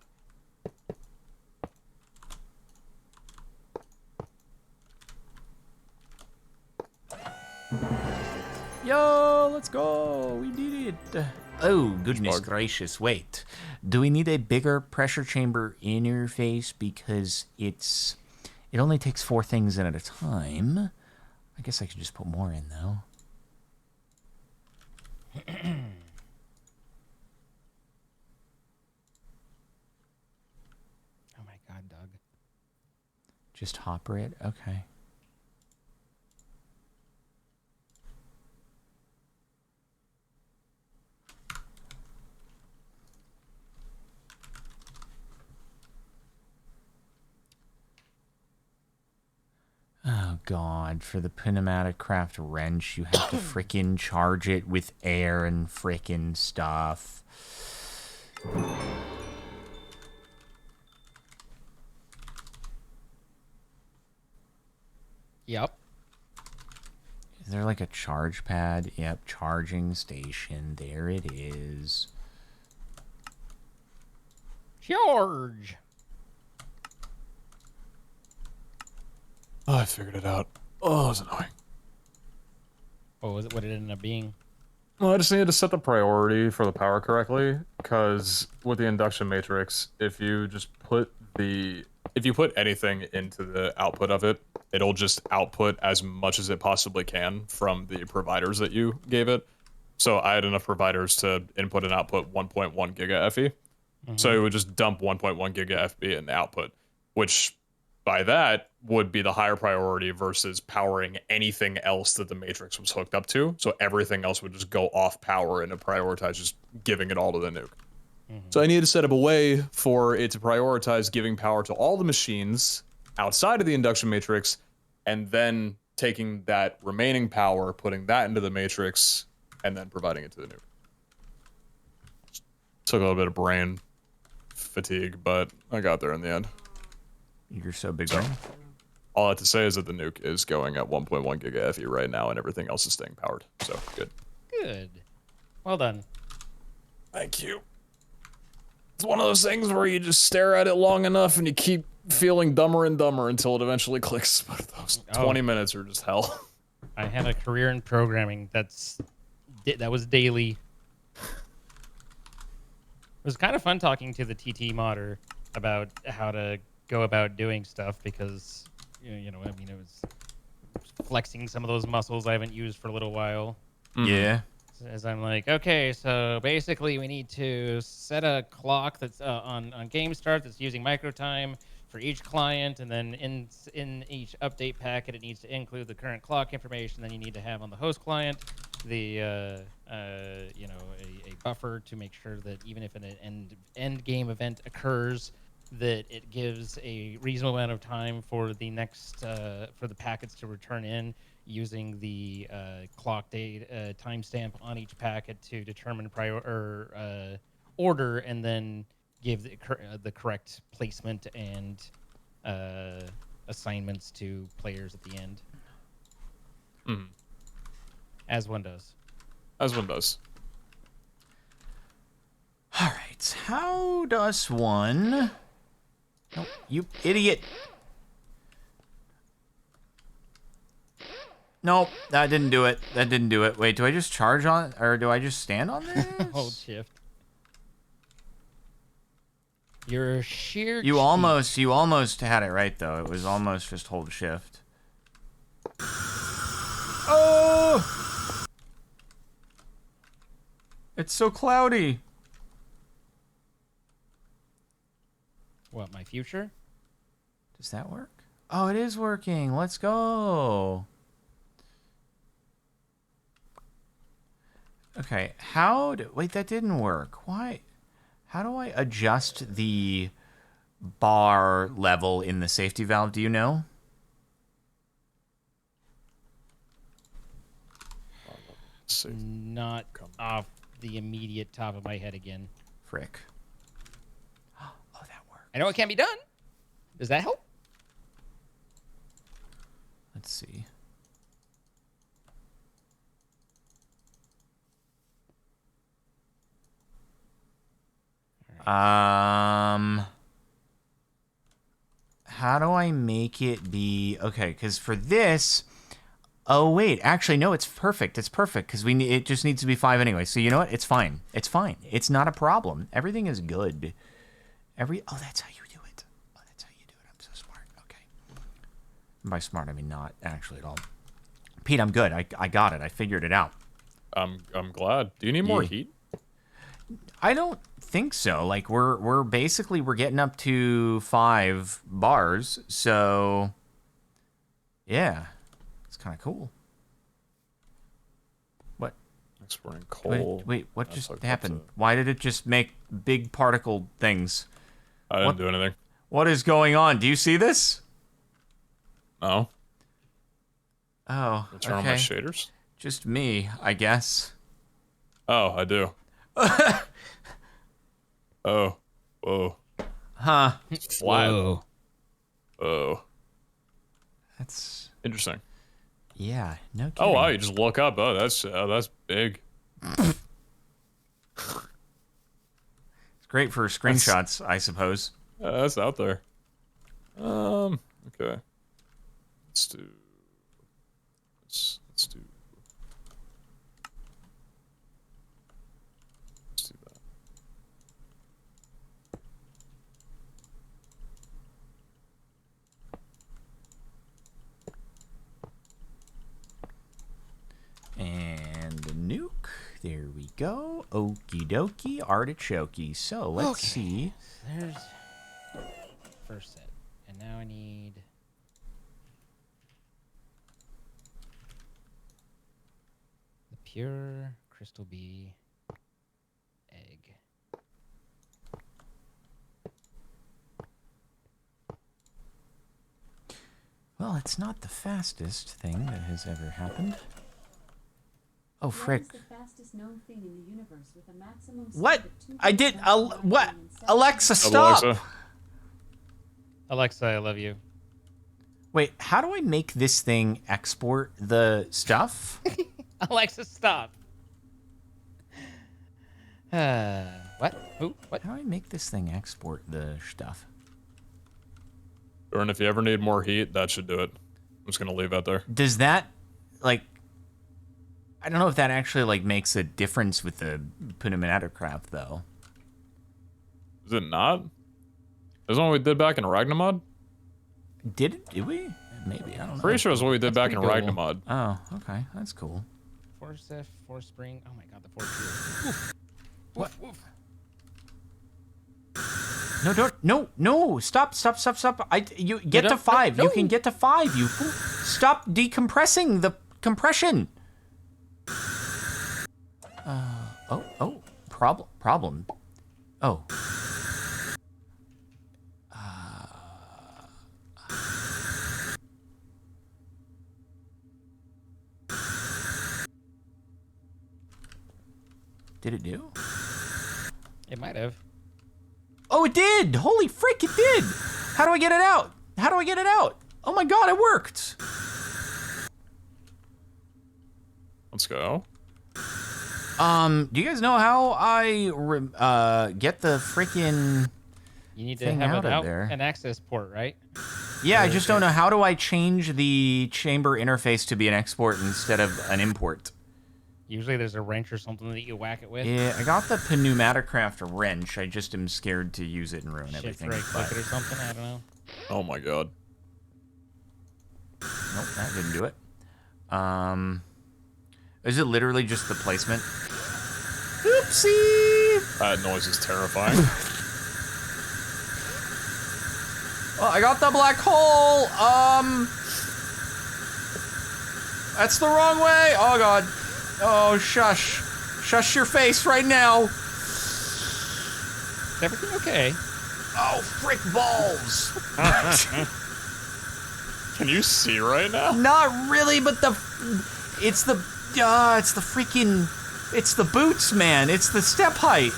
Yo, let's go. We did it. Oh, goodness gracious. Wait. Do we need a bigger pressure chamber interface? Because it only takes 4 things in at a time. I guess I could just put more in, though. Oh my god, Doug. Just hopper it? Okay. God, for the pneumatic craft wrench, you have to frickin' charge it with air and frickin' stuff. Yep. Is there like a charge pad? Yep, charging station. There it is. Charge. Oh, I figured it out. Oh, it was annoying. What was it? What did it end up being? Well, I just needed to set the priority for the power correctly, because with the induction matrix, if you put anything into the output of it, it'll just output as much as it possibly can from the providers that you gave it. So I had enough providers to input and output 1.1 giga FE. So it would just dump 1.1 giga FE in the output, which by that would be the higher priority versus powering anything else that the matrix was hooked up to. So everything else would just go off power and it prioritize just giving it all to the nuke. So I needed to set up a way for it to prioritize giving power to all the machines outside of the induction matrix, and then taking that remaining power, putting that into the matrix, and then providing it to the nuke. Took a little bit of brain fatigue, but I got there in the end. You're so big brain. All I have to say is that the nuke is going at 1.1 giga FE right now, and everything else is staying powered. So good. Good. Well done. Thank you. It's one of those things where you just stare at it long enough and you keep feeling dumber and dumber until it eventually clicks. But those 20 minutes are just hell. I had a career in programming. That was daily. It was kind of fun talking to the TT modder about how to go about doing stuff, because you know, I mean, it was flexing some of those muscles I haven't used for a little while. Yeah. As I'm like, okay, so basically we need to set a clock that's on game start that's using micro time for each client, and then in each update packet it needs to include the current clock information. Then you need to have on the host client the you know, a buffer to make sure that even if an end game event occurs, that it gives a reasonable amount of time for the next for the packets to return in, using the clock date timestamp on each packet to determine order, and then give the correct placement and assignments to players at the end. As one does. As one does. All right. How does one... Oh, you idiot. Nope, that didn't do it. That didn't do it. Wait, do I just charge on, or do I just stand on this? Hold shift. You're sheer. You almost had it right though. It was almost just hold shift. Oh! It's so cloudy. What, my future? Does that work? Oh, it is working. Let's go. Okay, wait, that didn't work. Why? How do I adjust the bar level in the safety valve? Do you know? Not off the immediate top of my head again. Frick. Oh, that worked. I know it can't be done. Does that help? Let's see. How do I make it be okay? Because for this, oh wait, actually no, it's perfect. It's perfect because it just needs to be 5 anyway. So you know what? It's fine. It's fine. It's not a problem. Everything is good. Oh, that's how you do it. Oh, that's how you do it. I'm so smart. Okay. By smart, I mean not actually at all. Pete, I'm good. I got it. I figured it out. I'm glad. Do you need more heat? I don't think so. Like we're basically getting up to 5 bars, so yeah, it's kind of cool. What? Exporting coal. Wait, what just happened? Why did it just make big particle things? I didn't do anything. What is going on? Do you see this? No. Oh, Turn on my okay. shaders. Just me, I guess. Oh, I do. Oh, whoa, Huh. it's flat. Whoa. Oh, That's... interesting. Yeah, no kidding. Oh wow, you just look up. Oh, that's big. It's great for screenshots, I suppose. That's out there. Okay. Let's do. Let's do. Let's do that. And a nuke. There we go. Okie dokie. Artichoke. So let's see. There's first set, and now I need the pure crystal bee egg. Well, it's not the fastest thing that has ever happened. Oh, frick. What is the fastest known thing in the universe with a maximum What? speed of I did. 2.1 What? million seconds? Alexa, stop! Alexa. Alexa, I love you. Wait, how do I make this thing export the stuff? Alexa, stop. What? Who? What? How do I make this thing export the stuff? Jordan, if you ever need more heat, that should do it. I'm just gonna leave that there. Does that, like, I don't know if that actually, like, makes a difference with the Punamattercraft, though. Is it not? Isn't what we did back in Ragnamod? Did we? Maybe, I don't know. Pretty sure it's what we did back in pretty cool. Ragnamod. Oh, okay, that's cool. Force F, Force Spring. Oh my god, the Force Field. What? No, no, stop. You get to 5. no. You can get to 5, you fool. Stop decompressing the compression. Problem. Oh. Did it do? It might have. Oh, it did! Holy frick, it did! How do I get it out? Oh my god, it worked! Let's go. Do you guys know how I get the freaking... You need to Thing have out of it out there. an access port, right? Yeah, I just don't know. How do I change the chamber interface to be an export instead of an import? Usually there's a wrench or something that you whack it with. Yeah, I got the Pneumaticraft wrench. I just am scared to use it and ruin Shift everything. right click but- it or something. I don't know. Oh my god. Nope, that didn't do it. Is it literally just the placement? Oopsie! That noise is terrifying. Oh, I got the black hole! That's the wrong way! Oh god. Oh, shush. Shush your face right now! Is everything okay? Oh, frick balls! Can you see right now? Not really, but it's the freaking, it's the boots, man. It's the step height.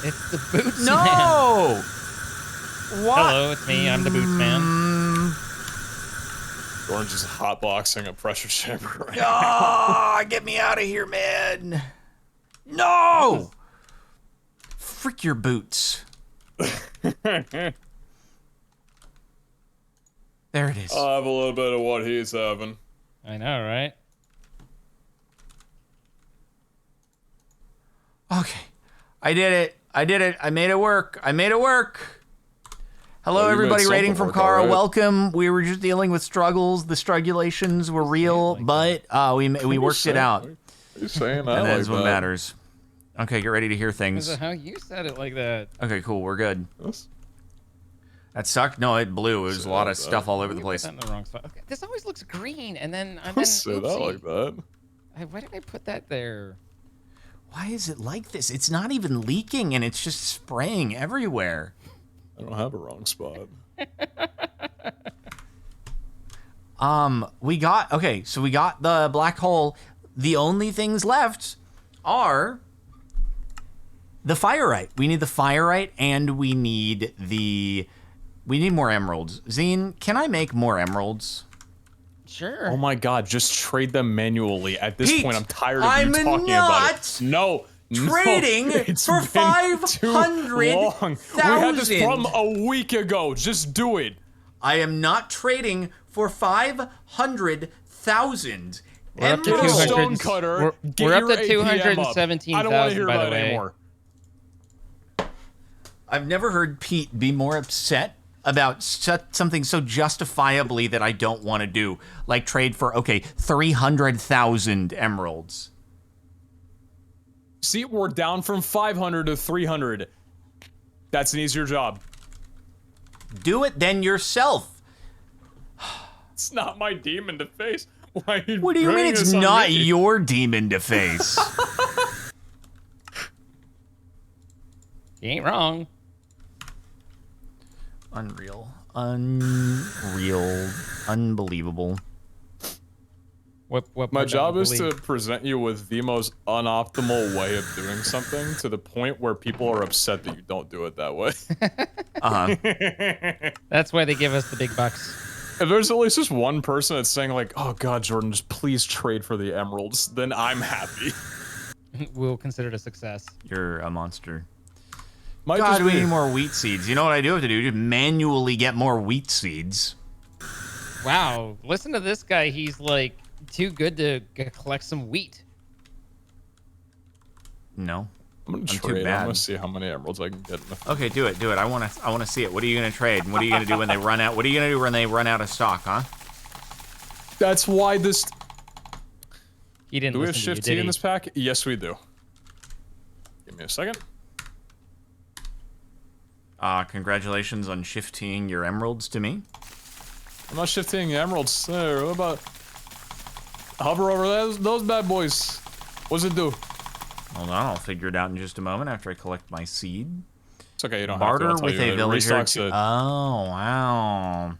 It's the Boots Man. No! What? Hello, it's me. I'm the Boots Man. Jordan's just hotboxing a pressure chamber right now. Ah, get me out of here, man. No! Frick your boots. There it is. I'll have a little bit of what he's having. I know, right? Okay. I did it. I made it work. Hello, Oh, you made everybody. something Rating from work, Kara. alright. Welcome. We were just dealing with struggles. The strugulations were real, but we worked it out, What are you saying that and like that's what that? matters. Okay, get ready to hear Is things. it how you said it like that? Okay, cool. We're good. That's- That sucked. No, it blew. It was a lot of stuff all over the You place. put that in the wrong spot. Okay, this always looks green, and then Don't say that oopsie. like that. Why did I put that there? Why is it like this? It's not even leaking, and it's just spraying everywhere. I don't have a wrong spot. We got the black hole. The only things left are the Fireite. We need the Fireite, and we need more emeralds. Zine, can I make more emeralds? Sure. Oh my god, just trade them manually. At this Pete, point, I'm tired of I'm you talking about it. not No. trading it's for been too 500,000. long. We had this problem a week ago. Just do it. I am not trading for 500,000 We're up to Get a 200. stone cutter. Get we're up your to APM up. 217,000, I don't want to hear by the about it way. anymore. I've never heard Pete be more upset about something so justifiably that I don't want to do, like trade for 300,000 emeralds. See, we're down from 500 to 300. That's an easier job. Do it then yourself. It's not my demon to face. Why are you What do you mean bringing it's this on not me? your demon to face? You ain't wrong. Unreal, unbelievable. What My part job don't is to believe? present you with the most unoptimal way of doing something to the point where people are upset that you don't do it that way. That's why they give us the big bucks. If there's at least just one person that's saying like, oh god, Jordan, just please trade for the emeralds, then I'm happy. We'll consider it a success. You're a monster. Might God, just we be- need more wheat seeds. You know what I do have to do? Just manually get more wheat seeds. Wow, listen to this guy. He's like too good to collect some wheat. No. I'm gonna too trade. I'm bad. gonna see how many emeralds I can get. Okay, do it. I want to see it. What are you gonna trade? And what are you gonna do when they run out? What are you gonna do when they run out of stock, huh? That's why this. He didn't Do we have listen to you, Shift did T in he? this pack? Yes, we do. Give me a second. Congratulations on shifting your emeralds to me. I'm not shifting the emeralds. There, what about hover over those bad boys? What's it do? Hold on, I'll figure it out in just a moment after I collect my seed. It's okay, you don't Barter have to. I'll with tell you. a It villager. restocks it. Oh, wow.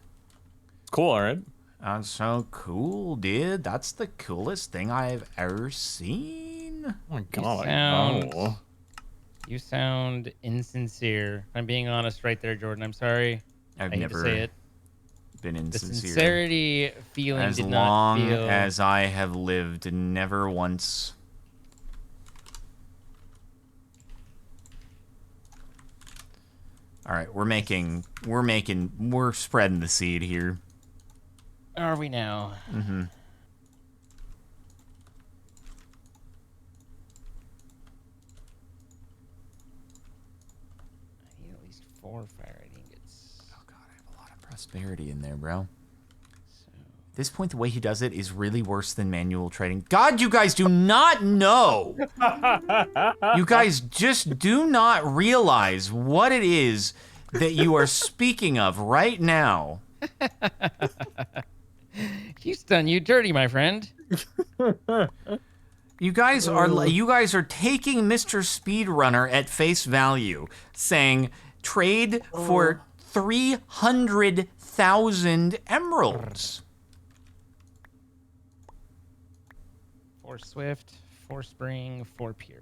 Cool, all right. That's so cool, dude. That's the coolest thing I've ever seen. Oh my god, I sound- know. You sound insincere. If I'm being honest right there, Jordan. I'm sorry. I've I hate never to say it. been The insincere. sincerity feeling As did long not feel. as I have lived, never once. All right, we're spreading the seed here. Are we now? Mm-hmm. I need at least 4 fire ingots. Oh god, I have a lot of prosperity in there, bro. So, At this point, the way he does it is really worse than manual trading. God, you guys do not know. You guys just do not realize what it is that you are speaking of right now. he's done you dirty, my friend. You guys are taking Mr. Speedrunner at face value, saying trade for 300,000 emeralds. 4 swift, 4 spring, 4 pure.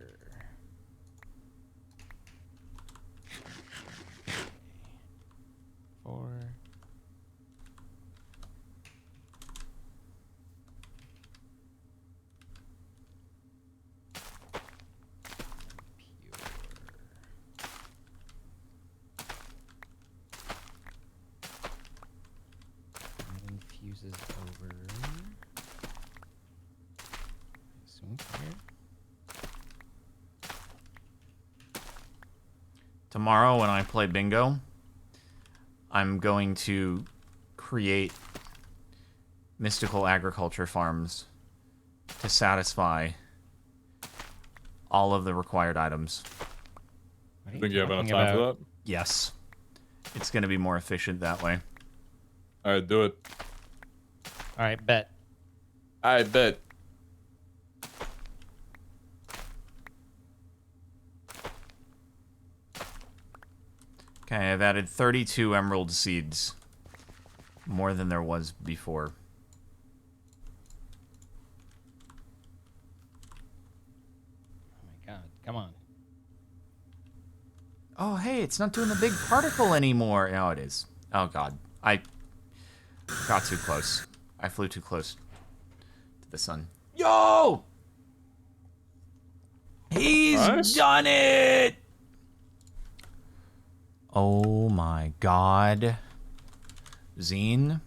4. That infuses over. Assume fire. Tomorrow when I play bingo, I'm going to create mystical agriculture farms to satisfy all of the required items. What are Think you have enough talking time for about? that? Yes. It's going to be more efficient that way. All right, do it. All right, bet. I bet. Okay, I've added 32 emerald seeds. More than there was before. Come on. Oh, hey, it's not doing the big particle anymore. No, it is. Oh, God. I got too close. I flew too close to the sun. Yo! He's Nice. done it! Oh, my God. Zine.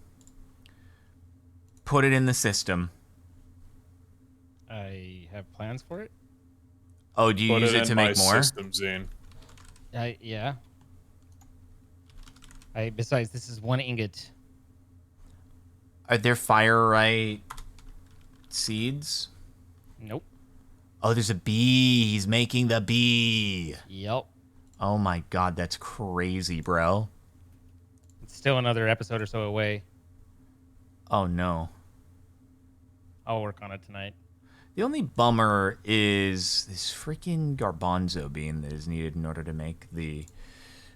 Put it in the system. I have plans for it. Oh, do you Put use it in to my make more? system, Zine. Yeah. Besides, this is 1 ingot. Are there firelight seeds? Nope. Oh, there's a bee. He's making the bee. Yep. Oh my God, that's crazy, bro. It's still another episode or so away. Oh no. I'll work on it tonight. The only bummer is this freaking garbanzo bean that is needed in order to make the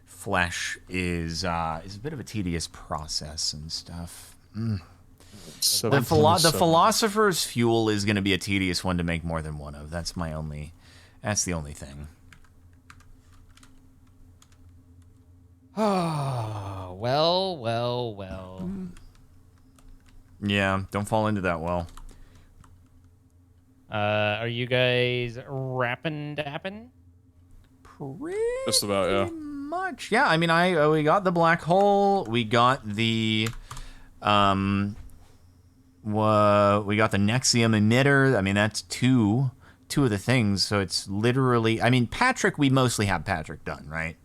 flesh is a bit of a tedious process and stuff. The philosopher's fuel is going to be a tedious one to make more than one of. That's the only thing. Oh, well. Yeah, don't fall into that well. Are you guys rapping dapping? Just about, yeah. Much. Yeah, I mean, we got the black hole. We got the we got the Nexium emitter. I mean, that's two of the things. So it's literally, I mean, Patrick, we mostly have Patrick done, right?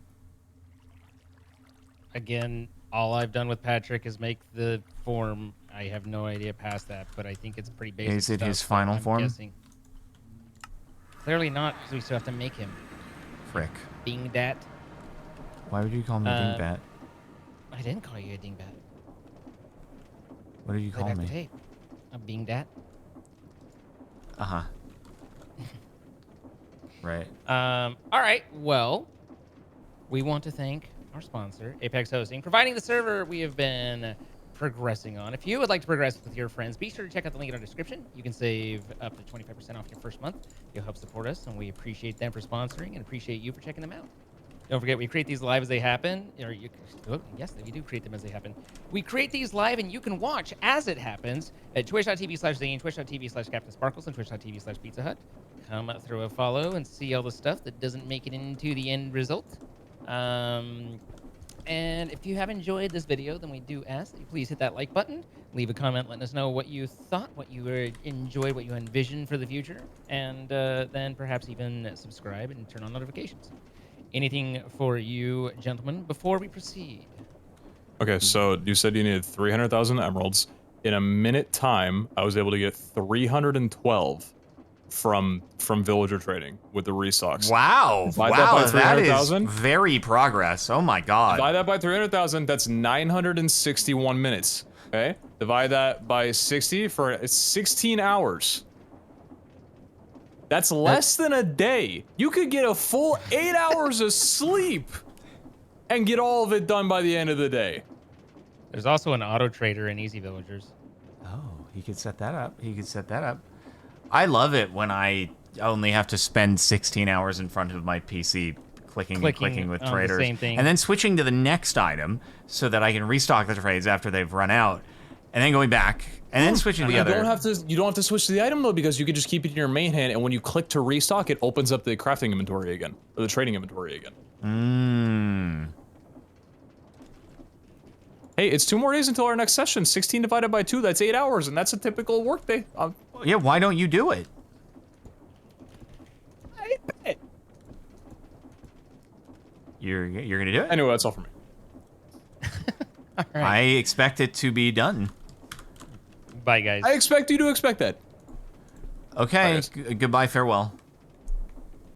Again, all I've done with Patrick is make the form. I have no idea past that, but I think it's pretty basic. Is it stuff, his so final I'm form? guessing. Clearly not, because we still have to make him. Frick. Being dat. Why would you call me Dingbat? I didn't call you a dingbat. What did you Play call back the me? tape. I'm being dat. Uh-huh. Right. All right. Well, we want to thank our sponsor, Apex Hosting, providing the server we have been progressing on. If you would like to progress with your friends, be sure to check out the link in our description. You can save up to 25% off your first month. You'll help support us, and we appreciate them for sponsoring and appreciate you for checking them out. Don't forget, we create these live as they happen. Yes, we do create them as they happen. We create these live, and you can watch as it happens at twitch.tv/Zane, twitch.tv/CaptainSparkles, and twitch.tv/Pizza Hut. Come up, throw a follow, and see all the stuff that doesn't make it into the end result. And if you have enjoyed this video, then we do ask that you please hit that like button, leave a comment letting us know what you thought, what you enjoyed, what you envisioned for the future, and then perhaps even subscribe and turn on notifications. Anything for you, gentlemen, before we proceed? Okay, so you said you needed 300,000 emeralds. In a minute time, I was able to get 312 from villager trading with the restocks. Wow. Divide that by That is 300,000? very progress. Oh my God. Divide that by 300,000, that's 961 minutes. Okay? Divide that by 60 for it's 16 hours. That's less than a day. You could get a full 8 hours of sleep and get all of it done by the end of the day. There's also an auto trader in Easy Villagers. Oh, he could set that up. I love it when I only have to spend 16 hours in front of my PC clicking with on the traders. same thing. And then switching to the next item so that I can restock the trades after they've run out. And then going back and then switching to the other. You don't have to switch to the item though, because you can just keep it in your main hand, and when you click to restock, it opens up the crafting inventory again, or the trading inventory again. Hey, it's 2 more days until our next session. 16 divided by 2, that's 8 hours, and that's a typical work day. Yeah, why don't you do it? I bet. You're gonna do it? Anyway, that's all for me. All right. I expect it to be done. Bye, guys. I expect you to expect that. Okay, Bye, guys. goodbye, farewell.